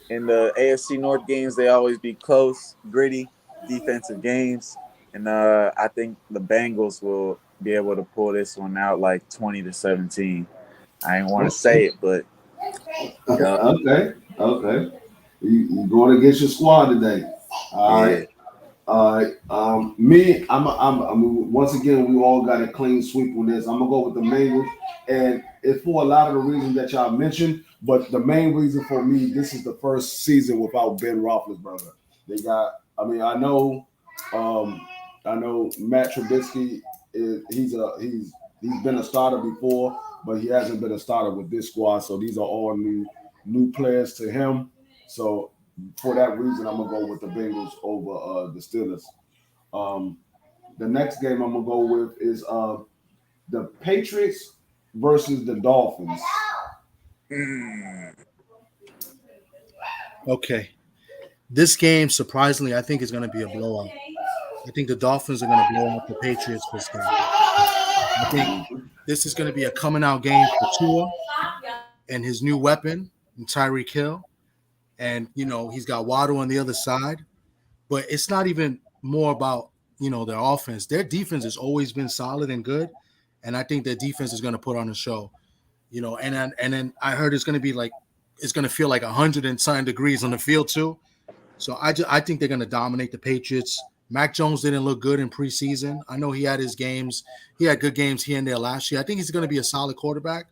the AFC North games, they always be close, gritty, defensive games. And I think the Bengals will be able to pull this one out like 20-17. I ain't want to say it, but Okay. You going against your squad today? All right. Me, I'm once again, we all got a clean sweep on this. I'm gonna go with the Bengals, and it's for a lot of the reasons that y'all mentioned. But the main reason for me, this is the first season without Ben Roethlisberger. They got. I mean, I know Matt Trubisky. He's been a starter before, but he hasn't been a starter with this squad. So these are all new players to him. So for that reason, I'm gonna go with the Bengals over the Steelers. The next game I'm gonna go with is the Patriots versus the Dolphins. Okay. This game, surprisingly, I think is going to be a blowout. I think the Dolphins are going to blow out the Patriots this game. I think this is going to be a coming out game for Tua and his new weapon, Tyreek Hill. And, he's got Waddle on the other side. But it's not even more about, their offense. Their defense has always been solid and good. And I think their defense is going to put on a show. And then I heard it's going to feel like 100 and something degrees on the field too. So I think they're going to dominate the Patriots Mac Jones didn't look good in preseason. I know he had his games. He had good games here and there last year. I think he's going to be a solid quarterback.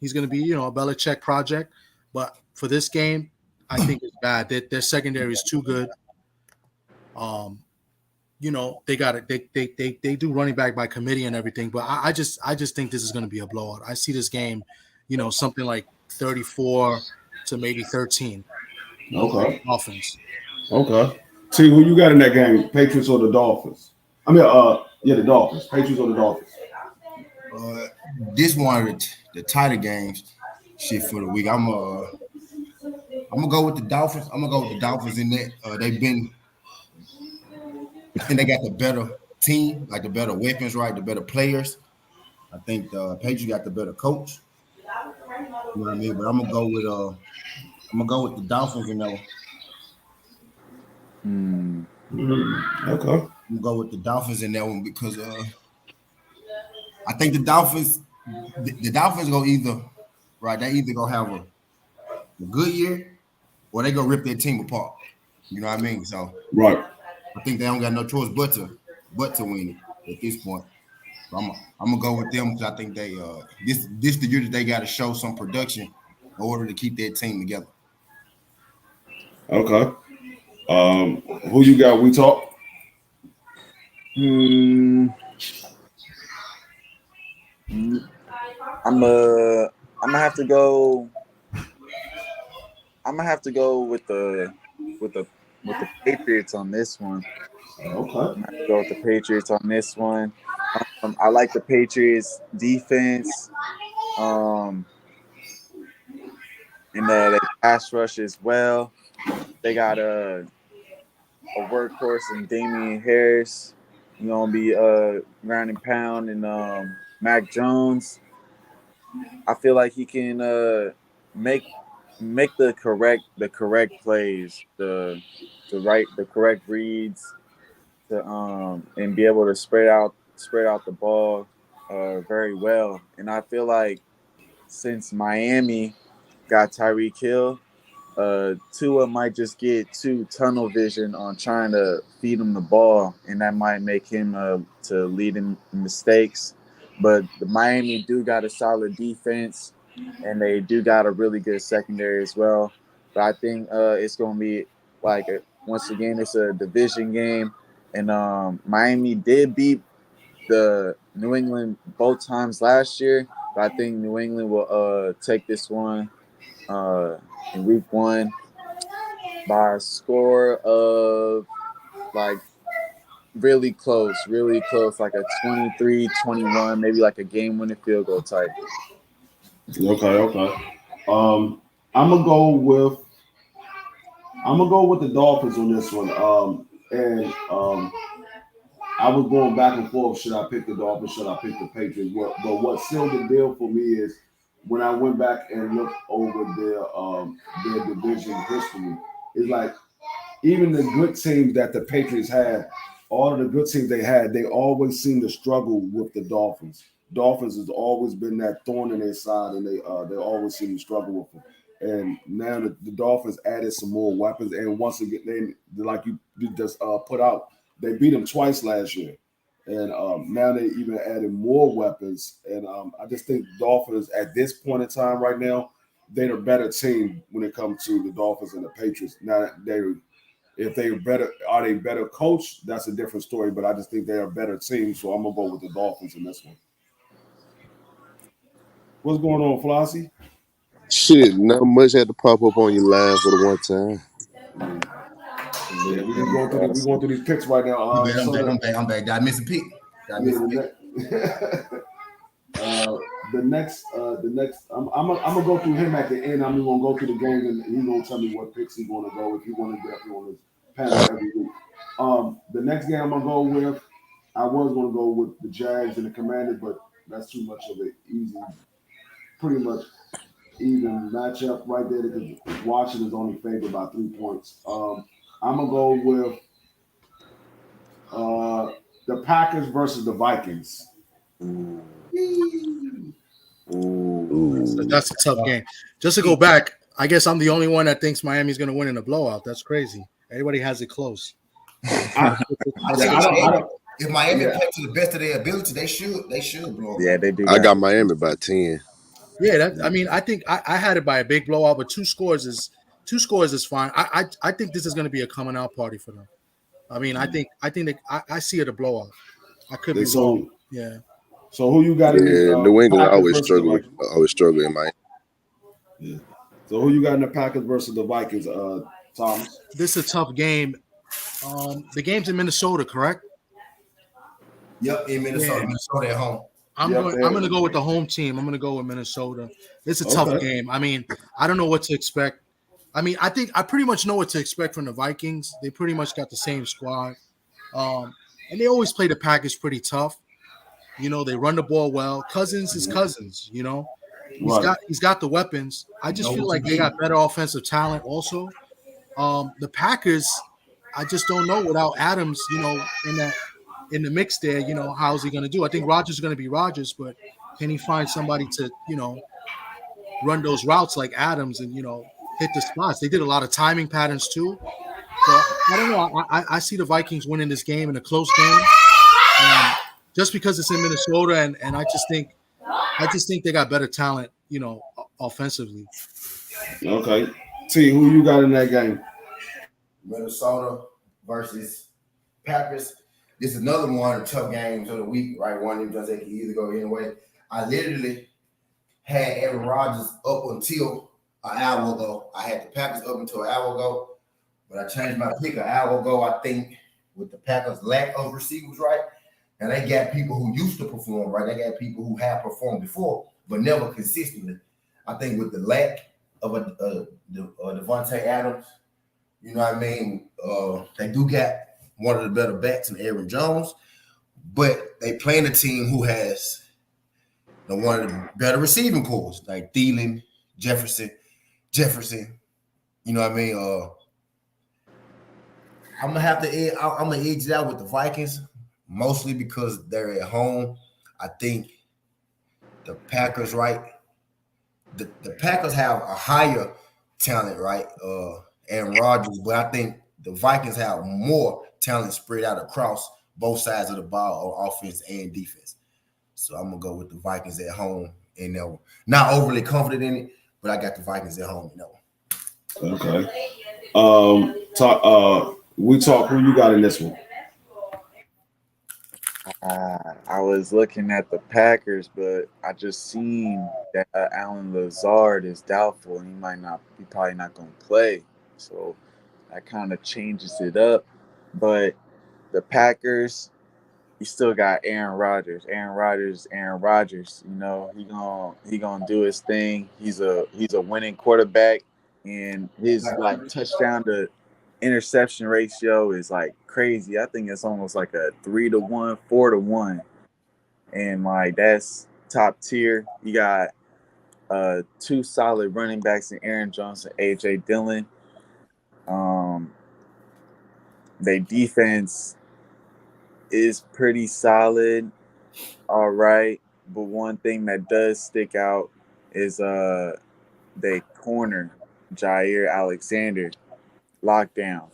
He's going to be, a Belichick project. But for this game, I think it's bad. Their secondary is too good. They got it. They do running back by committee and everything. But I just think this is going to be a blowout. I see this game, something like 34 to maybe 13. Okay. Offense. Okay. T, who you got in that game? Patriots or the Dolphins? I mean, the Dolphins. Patriots or the Dolphins? This one of the tighter games. Shit for the week. I'm gonna go with the Dolphins. I'm gonna go with the Dolphins in that. I think they got the better team, like the better weapons, right? The better players. I think the Patriots got the better coach. You know what I mean? But I'm gonna go with the Dolphins in that one. Okay. I'm gonna go with the Dolphins in that one because I think the Dolphins go either right. They either gonna have a good year or they gonna rip their team apart. You know what I mean? So right. I think they don't got no choice but to win it at this point. So I'm gonna go with them because I think they this the year that they got to show some production in order to keep their team together. Okay. Who you got? We talk. I'm gonna have to go. I'm gonna have to go with the Patriots on this one. Okay. I'm gonna have to go with the Patriots on this one. I like the Patriots defense. And they pass rush as well. They got a workhorse in Damian Harris. You're gonna be ground and pound, and Mac Jones. I feel like he can make the correct plays, the correct reads, and be able to spread out the ball very well. And I feel like since Miami got Tyreek Hill, Tua might just get too tunnel vision on trying to feed him the ball, and that might make him to lead in mistakes. But the Miami do got a solid defense, and they do got a really good secondary as well. But I think it's going to be like once again, it's a division game, and Miami did beat the New England both times last year. But I think New England will take this one in week 1 by a score of like really close, like a 23-21, maybe like a game-winning field goal type. Okay. I'm gonna go with the Dolphins on this one. I was going back and forth. Should I pick the Dolphins? Should I pick the Patriots? But what sealed the deal for me is when I went back and looked over their division history, it's like even the good teams that the Patriots had, all of the good teams they had, they always seem to struggle with the Dolphins. Dolphins has always been that thorn in their side, and they always seem to struggle with them. And now the Dolphins added some more weapons, and once again, like you just put out, they beat them twice last year, and now they even added more weapons. And I just think Dolphins at this point in time right now, they're a better team when it comes to the Dolphins and the Patriots. Now if they are they better coached? That's a different story. But I just think they're a better team, so I'm gonna go with the Dolphins in this one. What's going on, Flossie? Shit, not much had to pop up on your live for the one time. Yeah, we're going through these picks right now. I'm back. Did I miss a pick? The next, I'm gonna go through him at the end. I'm gonna go through the game, and he's gonna tell me what picks he's gonna go if he want to get up on his panel every week. The next game I'm gonna go with, I was gonna go with the Jags and the Commanders, but that's too much of an easy, pretty much even matchup right there because Washington's only favored by 3 points. I'm gonna go with the Packers versus the Vikings. That's a tough game. Just to go back, I guess I'm the only one that thinks Miami's going to win in a blowout. That's crazy. Everybody has it close. I, I yeah, think I don't. if Miami Yeah. play to the best of their ability, they should blow them Yeah, out. they do. I got Miami by 10. Yeah, I mean, I think I had it by a big blowout, but two scores is fine. I think this is going to be a coming out party for them. I mean, I think I see it a blowout. I could be wrong. So Yeah. so who you got in this Yeah, New England Packers versus the Vikings? always struggle in Miami. Yeah. So who you got in the Packers versus the Vikings? Thomas. This is a tough game. The game's in Minnesota, correct? Yep, in Minnesota. Yeah. Minnesota at home. I'm Yep, going to go with the home team. I'm going to go with Minnesota. It's a tough Okay. game. I mean, I don't know what to expect. I mean, I think I pretty much know what to expect from the Vikings. They pretty much got the same squad. And they always play the Packers pretty tough. You know, they run the ball well. Cousins is Cousins, you know. Right. He's got the weapons. I just feel like they got better offensive talent also. The Packers, I just don't know without Adams, you know, in the mix there, you know, how's he going to do? I think Rodgers is going to be Rodgers, but can he find somebody to, you know, run those routes like Adams and, you know, hit the spots? They did a lot of timing patterns too. So I don't know. I see the Vikings winning this game in a close game, just because it's in Minnesota, and I just think they got better talent, you know, offensively. Okay. T, who you got in that game? Minnesota versus Packers. This is another one of the tough games of the week, right? One of them just can either go anyway. I literally had Aaron Rodgers up until an hour ago. I had the Packers up until an hour ago, but I changed my pick an hour ago. I think with the Packers' lack of receivers, right? And they got people who used to perform, right? They got people who have performed before, but never consistently. I think with the lack of a Devontae Adams, you know what I mean? They do got one of the better backs in Aaron Jones, but they playing a team who has one of the better receiving cores, like Thielen, Jefferson. You know what I mean? I'm gonna edge it out with the Vikings, mostly because they're at home. I think the Packers, right? The Packers have a higher talent, right? Aaron Rodgers, but I think the Vikings have more talent spread out across both sides of the ball on offense and defense. So I'm gonna go with the Vikings at home, and not overly confident in it, but I got the Vikings at home. Okay. We talk. Who you got in this one? I was looking at the Packers, but I just seen that Alan Lazard is doubtful, and he probably not going to play. So that kind of changes it up. But the Packers, you still got Aaron Rodgers. Aaron Rodgers. You know, he gonna do his thing. He's a winning quarterback, and his like touchdown to interception ratio is like crazy. I think it's almost like a 3-1, 4-1, and like that's top tier. You got two solid running backs in Aaron Jones and AJ Dillon. Their defense is pretty solid, all right. But one thing that does stick out is they corner Jair Alexander lockdown,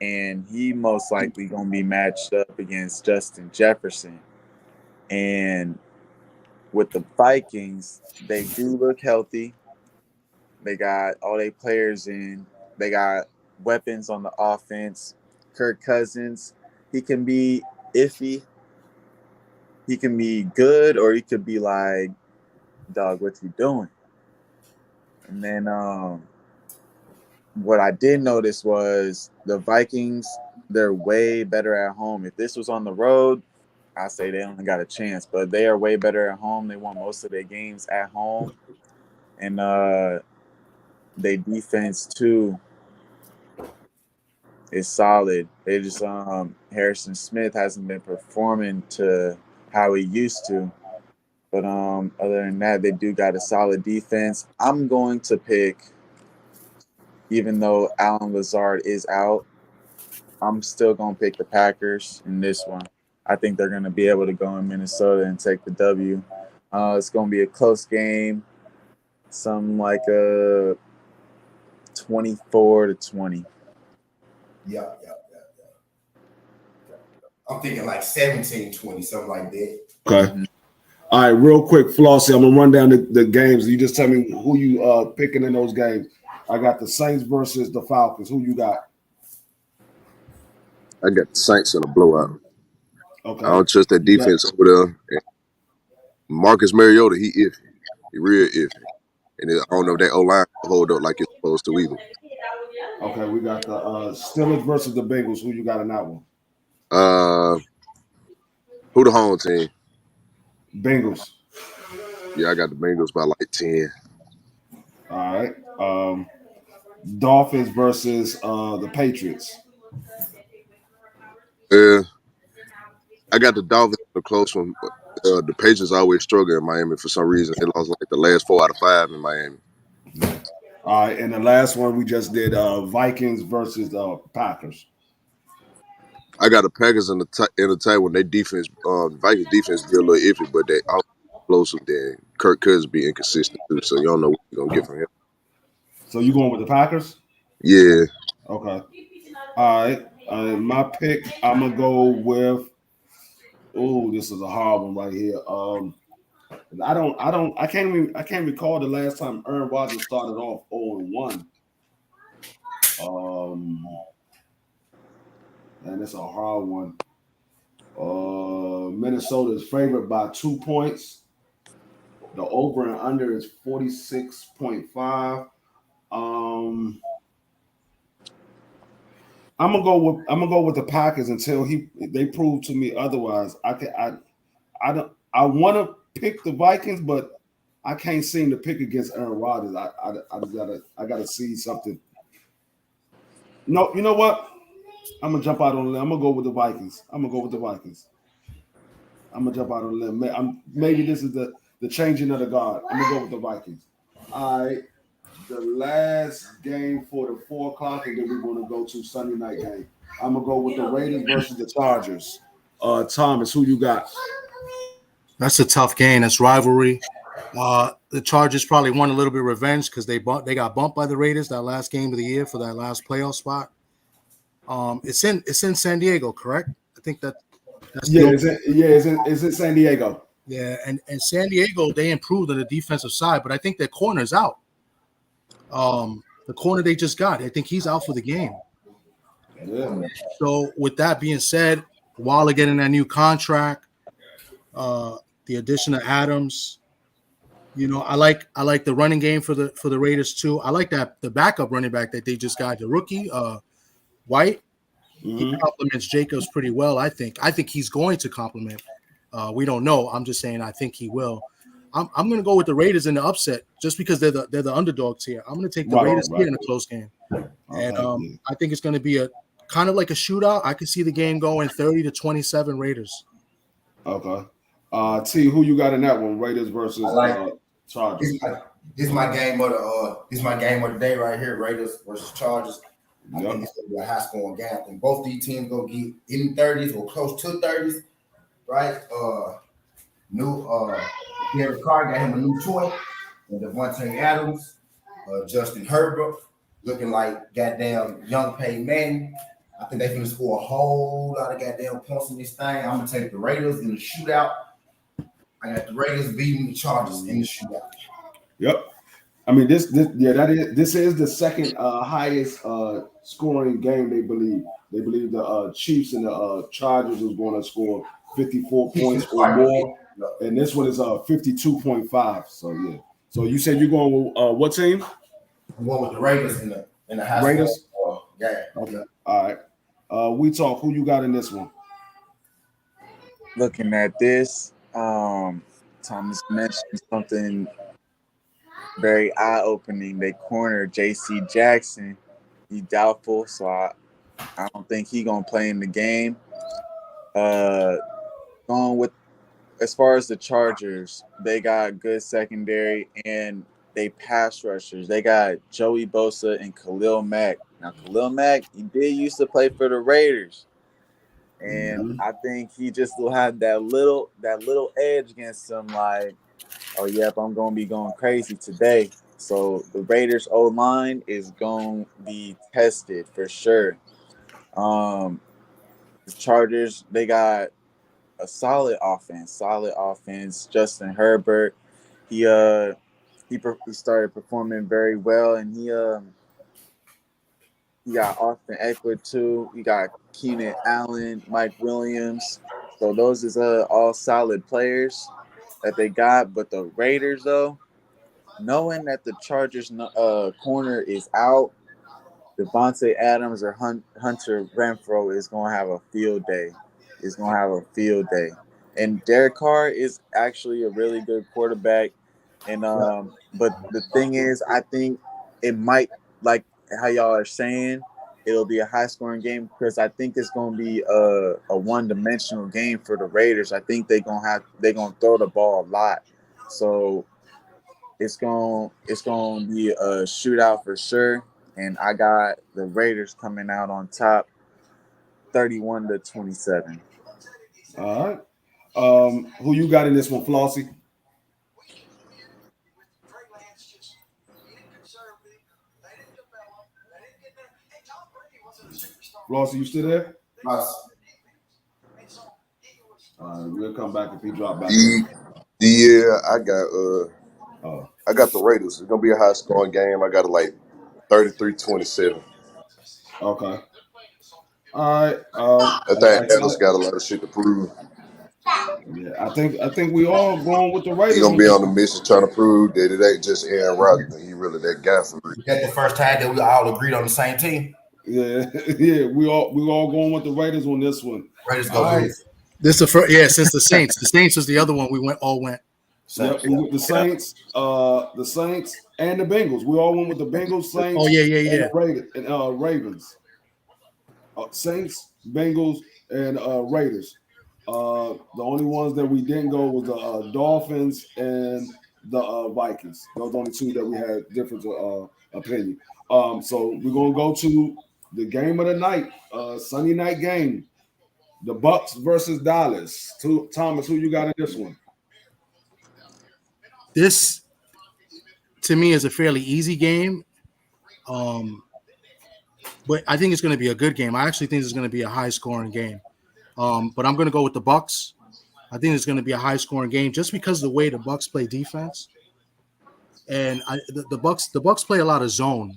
and he most likely gonna be matched up against Justin Jefferson. And with the Vikings, they do look healthy. They got all their players in. They got weapons on the offense. Kirk Cousins, he can be iffy. He can be good, or he could be like, dog, what you doing? And then what I did notice was the Vikings, they're way better at home. If this was on the road, I say they only got a chance, but they are way better at home. They won most of their games at home. And their defense too is solid. They just Harrison Smith hasn't been performing to how he used to. But other than that, they do got a solid defense. I'm going to pick, even though Alan Lazard is out, I'm still going to pick the Packers in this one. I think they're going to be able to go in Minnesota and take the W. It's going to be a close game, something like a 24-20. Yeah. I'm thinking like 17-20, something like that. Okay. Mhm. All right, real quick, Flossie. I'm gonna run down the games. You just tell me who you picking in those games. I got the Saints versus the Falcons. Who you got? I got the Saints in a blowout. I Okay. don't trust that You got, defense over there. And Marcus Mariota, he iffy. He real iffy. And I don't know if that O line will hold up like it's supposed to either. okay, we got the Steelers versus the Bengals. Who you got in that one? Uh, who the home team? Bengals. Yeah, I got the Bengals by like 10. All right. Dolphins versus the Patriots. I got the Dolphins in a close one. The Patriots always struggle in Miami for some reason. They lost like the last 4 out of 5 in Miami. All right, and the last one we just did Vikings versus Packers. I got the Packers in the tie when their defense, Vikings defense be a little iffy, but they all explosive. Then Kirk Cousins be inconsistent too, so you don't know what you're gonna get from him. So you going with the Packers? Yeah, Okay. All right. My pick, I'm gonna go with. Oh, this is a hard one right here. I can't recall the last time Aaron Rodgers started off 0-1. And it's a hard one. Minnesota is favored by 2 points. The over and under is 46.5. I'm gonna go with the Packers until they prove to me otherwise. I want to pick the Vikings, but I can't seem to pick against Aaron Rodgers. I gotta see something. No, you know what? I'm gonna jump out on a limb. I'm gonna go with the Vikings. I'm gonna jump out on a limb. Maybe this is the changing of the guard. I'm gonna go with the Vikings. All right. The last game for the 4 o'clock, and then we're gonna go to Sunday night game. I'm gonna go with the Raiders versus the Chargers. Thomas, who you got? That's a tough game. That's rivalry. The Chargers probably won a little bit of revenge because they got bumped by the Raiders that last game of the year for that last playoff spot. It's in San Diego, correct? I think that's it's in San Diego. Yeah, and San Diego, they improved on the defensive side, but I think their corner's out. The corner they just got, I think he's out for the game. Yeah. So with that being said, Waller getting that new contract, the addition of Adams, I like the running game for the Raiders too. I like that the backup running back that they just got, the rookie, White. He complements Jacobs pretty well. I think he's going to complement. We don't know. I'm just saying I think he will. I'm going to go with the Raiders in the upset just because they're the underdogs here. I'm going to take the Raiders here in a close game, and I think it's going to be a kind of like a shootout. I could see the game going 30-27 Raiders. Okay. T, who you got in that one? Raiders versus Chargers. This is my game of the day right here. Raiders versus Chargers. I think it's gonna be a high scoring game. I think both these teams gonna get in 30s or close to 30s, right? Derek Carr got him a new toy, and Devontae Adams, Justin Herbert, looking like goddamn young Peyton Manning. I think they're gonna score a whole lot of goddamn points in this thing. I'm gonna take the Raiders in the shootout. I got the Raiders beating the Chargers in the shootout. Yep. I mean, this is the second highest scoring game. They believe the Chiefs and the Chargers is going to score 54 points or more, and this one is 52.5. So yeah. So you said you're going with what team? I'm going with the Raiders in the high Raiders. Yeah. Okay. All right. We talk. Who you got in this one? Looking at this, Thomas mentioned something very eye-opening. They corner J.C. Jackson. He's doubtful, so I don't think he's gonna play in the game. Going with as far as the Chargers, they got good secondary and they pass rushers. They got Joey Bosa and Khalil Mack. Now Khalil Mack, he did used to play for the Raiders, and I think he just will have that little edge against him. Like, oh, yep, I'm going to be going crazy today. So the Raiders O-line is going to be tested for sure. The Chargers, they got a solid offense. Justin Herbert, he started performing very well, and he got Austin Eckler too. He got Keenan Allen, Mike Williams. So those is all solid players that they got. But the Raiders, though, knowing that the Chargers corner is out, Devontae Adams or Hunter Renfro is gonna have a field day. And Derek Carr is actually a really good quarterback. And but the thing is, I think it might, like how y'all are saying, it'll be a high scoring game because I think it's gonna be a one dimensional game for the Raiders. I think they're gonna throw the ball a lot. So it's gonna be a shootout for sure. And I got the Raiders coming out on top 31-27. All right. Who you got in this one, Flossie? Flossie, you still there? We'll come back if he drop back. Yeah, I Oh, got the Raiders. It's gonna be a high scoring game. I got it like 33-27. okay. All right. I think Atlas got a lot of shit to prove. Yeah, I think we all going with the Raiders. He gonna be on the mission trying to prove that it ain't just Aaron Rodgers. He really that guy for real. That's the first time that we all agreed on the same team. Yeah, yeah. We all going with the Raiders on this one. Raiders go All right. lose. This is the first, yeah, since the Saints. The Saints was the other one we went. Yep, and with the Saints, and the Bengals. We all went with the Bengals, Saints. Oh, yeah. And the Raiders, and Ravens. Saints, Bengals, and Raiders. The only ones that we didn't go was the Dolphins and the Vikings. Those are the only two that we had different opinion. So we're gonna go to the game of the night, Sunday night game, the Bucks versus Dallas. Thomas, who you got in this one? This, to me, is a fairly easy game. But I think it's going to be a good game. I actually think it's going to be a high-scoring game. But I'm going to go with the Bucks. I think it's going to be a high-scoring game just because of the way the Bucks play defense. And the Bucks play a lot of zone,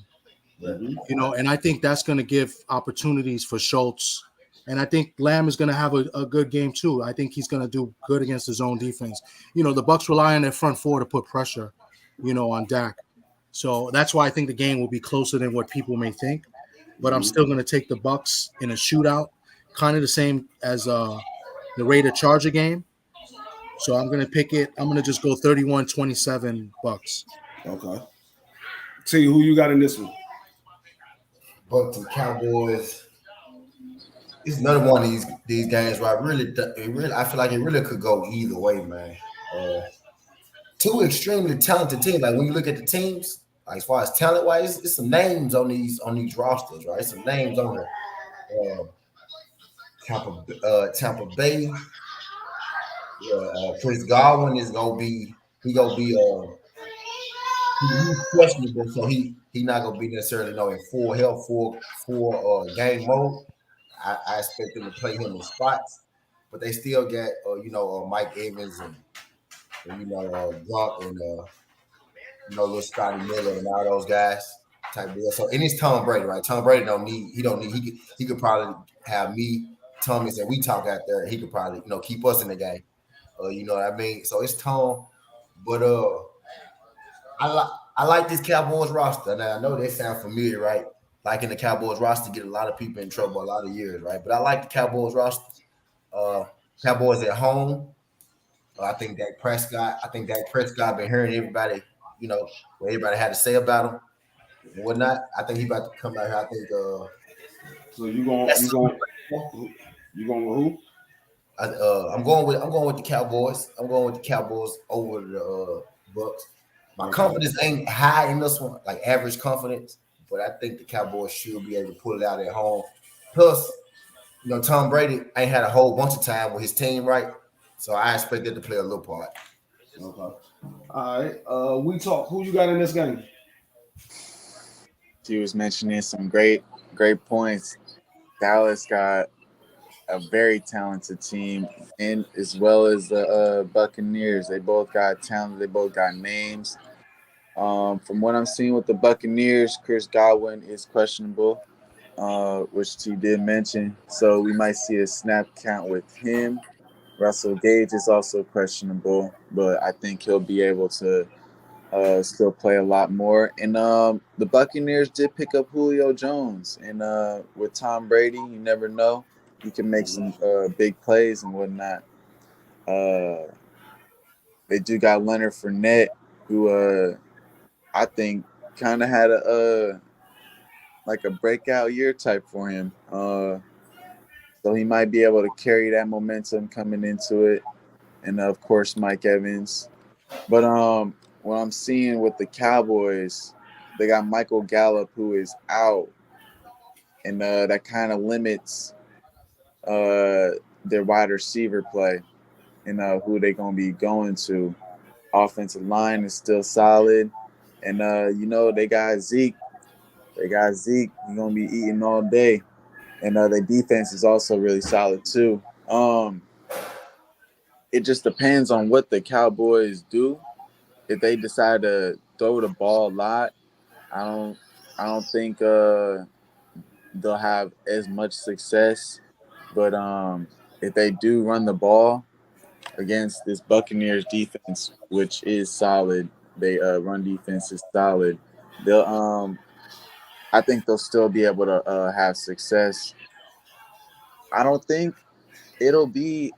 and I think that's going to give opportunities for Schultz. And I think Lamb is going to have a good game too. I think he's going to do good against the zone defense. The Bucks rely on their front four to put pressure, on Dak. So that's why I think the game will be closer than what people may think. But I'm still going to take the Bucks in a shootout, kind of the same as the Raider Charger game. So I'm going to pick it. I'm going to just go 31-27 Bucks. Okay. T, who you got in this one? Bucks and Cowboys. It's another one of these games where I feel like it really could go either way, man. Two extremely talented teams. Like when you look at the teams, like as far as talent wise, it's some names on these rosters, right? Some names on there. Tampa Bay. Chris Godwin is gonna be he's questionable, so he not gonna be necessarily in full health for game mode. I expect them to play him in spots, but they still got Mike Evans and Gronk and little Scotty Miller and all those guys type deal. So and it's Tom Brady, right? Tom Brady he could probably have me, Thomas, and we talk out there. He could probably keep us in the game. You know what I mean? So it's Tom, but I like this Cowboys roster. Now I know they sound familiar, right? Liking the Cowboys roster get a lot of people in trouble a lot of years, right? But I like the Cowboys roster. Cowboys at home. I think Dak Prescott been hearing everybody, what everybody had to say about him and whatnot. I think he about to come out here. I think. So you going with who? I'm going with the Cowboys. I'm going with the Cowboys over the Bucks. My confidence ain't high in this one, like average confidence, but I think the Cowboys should be able to pull it out at home. Plus, Tom Brady ain't had a whole bunch of time with his team, right? So I expect that to play a little part. Okay. All right. We talk. Who you got in this game? She was mentioning some great points. Dallas got a very talented team, and as well as the Buccaneers. They both got talent. They both got names. From what I'm seeing with the Buccaneers, Chris Godwin is questionable, which he did mention. So we might see a snap count with him. Russell Gage is also questionable, but I think he'll be able to still play a lot more. And the Buccaneers did pick up Julio Jones, and with Tom Brady, you never know. He can make some big plays and whatnot. Uh, they do got Leonard Fournette, who I think kind of had a like a breakout year type for him. So he might be able to carry that momentum coming into it. And of course, Mike Evans. But what I'm seeing with the Cowboys, they got Michael Gallup who is out, and that kind of limits their wide receiver play and who they're gonna be going to. Offensive line is still solid, and they got Zeke. They got Zeke. He's gonna be eating all day, and their defense is also really solid too. It just depends on what the Cowboys do. If they decide to throw the ball a lot, I don't think they'll have as much success. But if they do run the ball against this Buccaneers defense, which is solid, they run defense is solid. They'll I think they'll still be able to have success. I don't think it'll be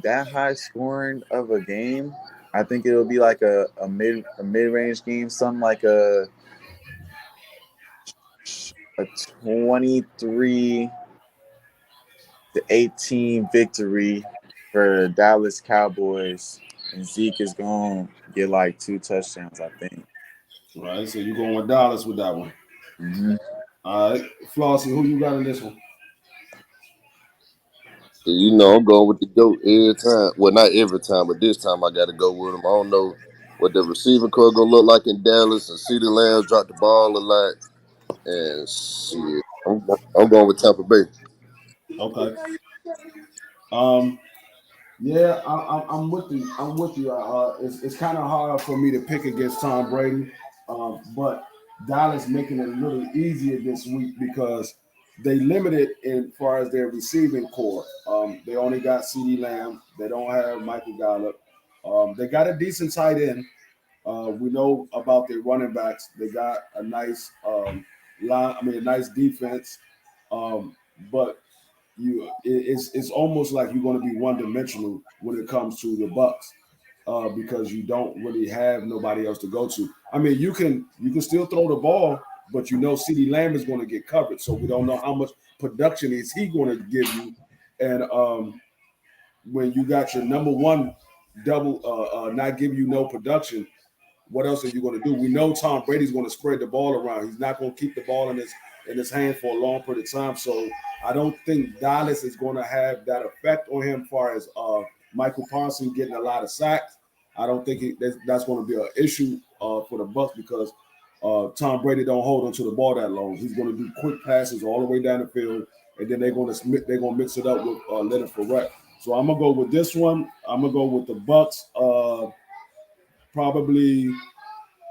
that high scoring of a game. I think it'll be like a mid range game, something like a 23-18 victory for the Dallas Cowboys, and Zeke is gonna get like 2 touchdowns, I think. All right, so you're going with Dallas with that one. Mm-hmm. All right, Flossie, who you got in this one? You know, I'm going with the GOAT every time. Well, not every time, but this time I got to go with him. I don't know what the receiving core going to look like in Dallas, and CeeDee Lamb dropped the ball a lot. And shit, I'm going with Tampa Bay. Okay. Yeah, I'm with you. I'm with you. It's kind of hard for me to pick against Tom Brady, but Dallas making it a little easier this week because they limited in far as their receiving core. They only got CeeDee Lamb. They don't have Michael Gallup. They got a decent tight end. We know about their running backs. They got a nice line. I mean, a nice defense. But it's almost like you're going to be one dimensional when it comes to the Bucks because you don't really have nobody else to go to. I mean, you can still throw the ball, but you know CeeDee Lamb is going to get covered, so we don't know how much production is he going to give you. And when you got your number one double not giving you no production, what else are you going to do? We know Tom Brady's going to spread the ball around. He's not going to keep the ball in his hand for a long period of time. So I don't think Dallas is going to have that effect on him as far as Michael Parsons getting a lot of sacks. I don't think that's going to be an issue for the Bucs because Tom Brady don't hold onto the ball that long. He's going to do quick passes all the way down the field, and then they're going to mix it up with Leonard Fournette. So I'm gonna go with this one. I'm gonna go with the Bucs. Probably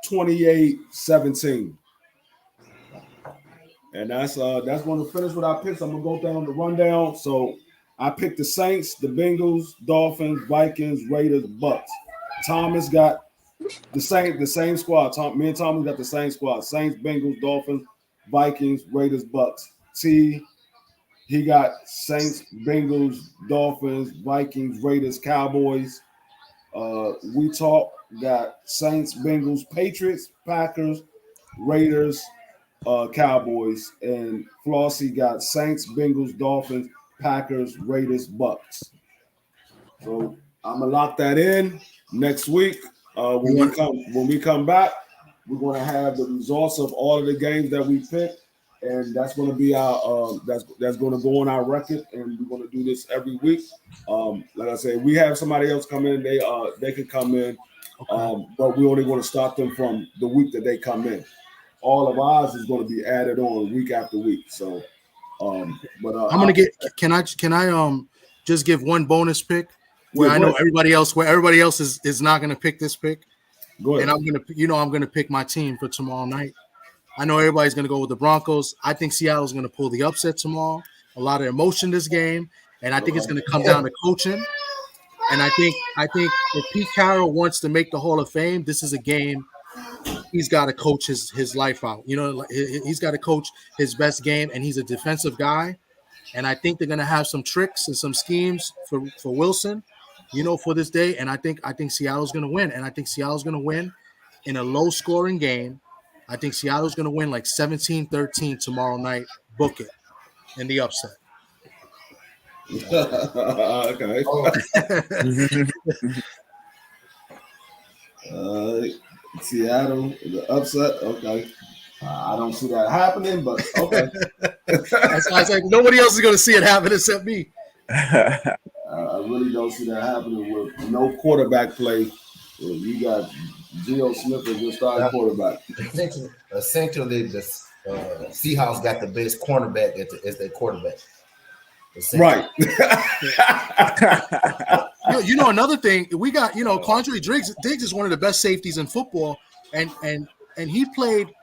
28-17. And that's going to finish with our picks. I'm going to go down the rundown. So I picked the Saints, the Bengals, Dolphins, Vikings, Raiders, Bucks. Thomas got the same squad. Me and Thomas got the same squad. Saints, Bengals, Dolphins, Vikings, Raiders, Bucks. T, he got Saints, Bengals, Dolphins, Vikings, Raiders, Cowboys. We got Saints, Bengals, Patriots, Packers, Raiders, Cowboys, and Flossie got Saints, Bengals, Dolphins, Packers, Raiders, Bucks. So I'm gonna lock that in next week. When we come back, we're gonna have the results of all of the games that we picked, and that's gonna be our that's gonna go on our record, and we're gonna do this every week. Like I said, we have somebody else come in, they can come in, but we only want to stop them from the week that they come in. All of ours is going to be added on week after week. So But I'm gonna get. Can I just give one bonus pick where I know everybody else is not gonna pick this pick, go ahead. and I'm gonna pick my team for tomorrow night. I know everybody's gonna go with the Broncos. I think Seattle's gonna pull the upset tomorrow. A lot of emotion this game, and I think it's gonna come down to coaching. And I think if Pete Carroll wants to make the Hall of Fame, this is a game he's got to coach his life out. You know, he's got to coach his best game, and he's a defensive guy. And I think they're going to have some tricks and some schemes for Wilson, you know, for this day. And I think Seattle's going to win. And I think Seattle's going to win in a low-scoring game. I think Seattle's going to win like 17-13 tomorrow night. Book it in the upset. Okay. Seattle, the upset. Okay. I don't see that happening, but okay. I said nobody else is going to see it happen except me. I really don't see that happening with no quarterback play. You got Geno Smith as your starting quarterback. Essentially, the Seahawks got the best cornerback as their quarterback. Right. You know, another thing, we got, you know, Quandre Diggs is one of the best safeties in football, and he played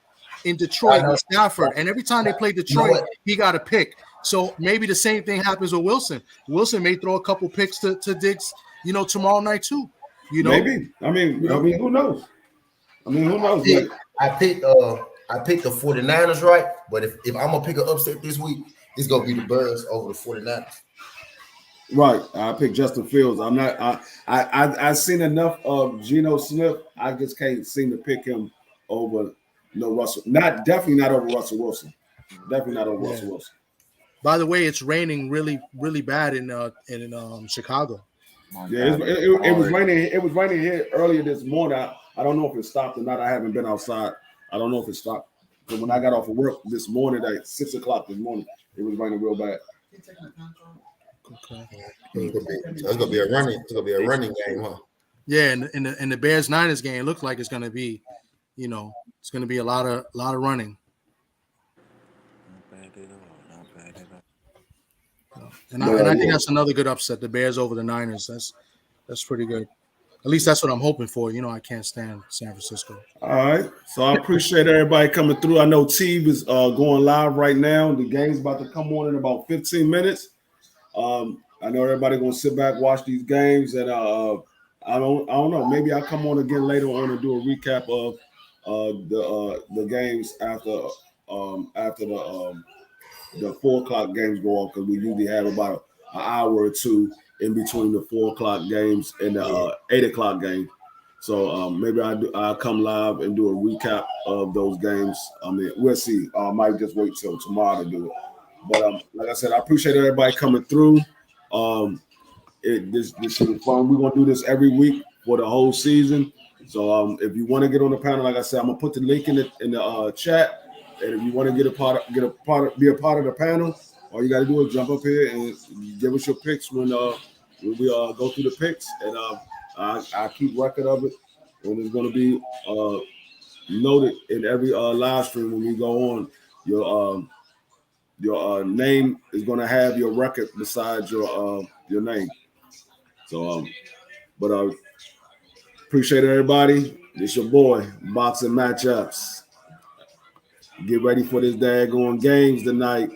in Detroit with Stafford, and every time they play Detroit, he got a pick. So maybe the same thing happens with Wilson. Wilson may throw a couple picks to Diggs, you know, tomorrow night too. You know, maybe. I mean, who knows? Who knows? I picked the 49ers, right? But if I'm gonna pick an upset this week, it's gonna be the Bears over the 49ers. Right. I picked Justin Fields. I'm not. I've seen enough of Geno Smith. I just can't seem to pick him over Russell. Definitely not over Russell Wilson. Definitely not over Russell Wilson. By the way, it's raining really, really bad in Chicago. Yeah, it was raining. It was raining here earlier this morning. I don't know if it stopped or not. I haven't been outside. I don't know if it stopped. But when I got off of work this morning at 6 o'clock this morning, it was raining real bad. Okay. It's gonna be a running. It's gonna be a running game, huh? Yeah, and in the Bears-Niners game, it looks like it's gonna be, you know, it's gonna be a lot of running. Not bad at all. And I think that's another good upset. The Bears over the Niners. That's pretty good. At least that's what I'm hoping for. You know, I can't stand San Francisco. All right. So I appreciate everybody coming through. I know Teve is going live right now. The game's about to come on in about 15 minutes. I know everybody gonna sit back, watch these games, and I don't know. Maybe I'll come on again later on and do a recap of the games after the 4 o'clock games go off, because we usually have about an hour or two in between the 4 o'clock games and the 8 o'clock game. So maybe I'll come live and do a recap of those games. I mean, we'll see. I might just wait till tomorrow to do it. But like I said, I appreciate everybody coming through. This is fun. We're gonna do this every week for the whole season. So if you want to get on the panel, like I said, I'm gonna put the link in the chat. And if you want to be a part of the panel, all you got to do is jump up here and give us your picks when we go through the picks, and I keep record of it, and it's going to be noted in every live stream when we go on. Your name is going to have your record beside your name. So, but appreciate everybody. It's your boy, Boxing Matchups. Get ready for this daggone games tonight.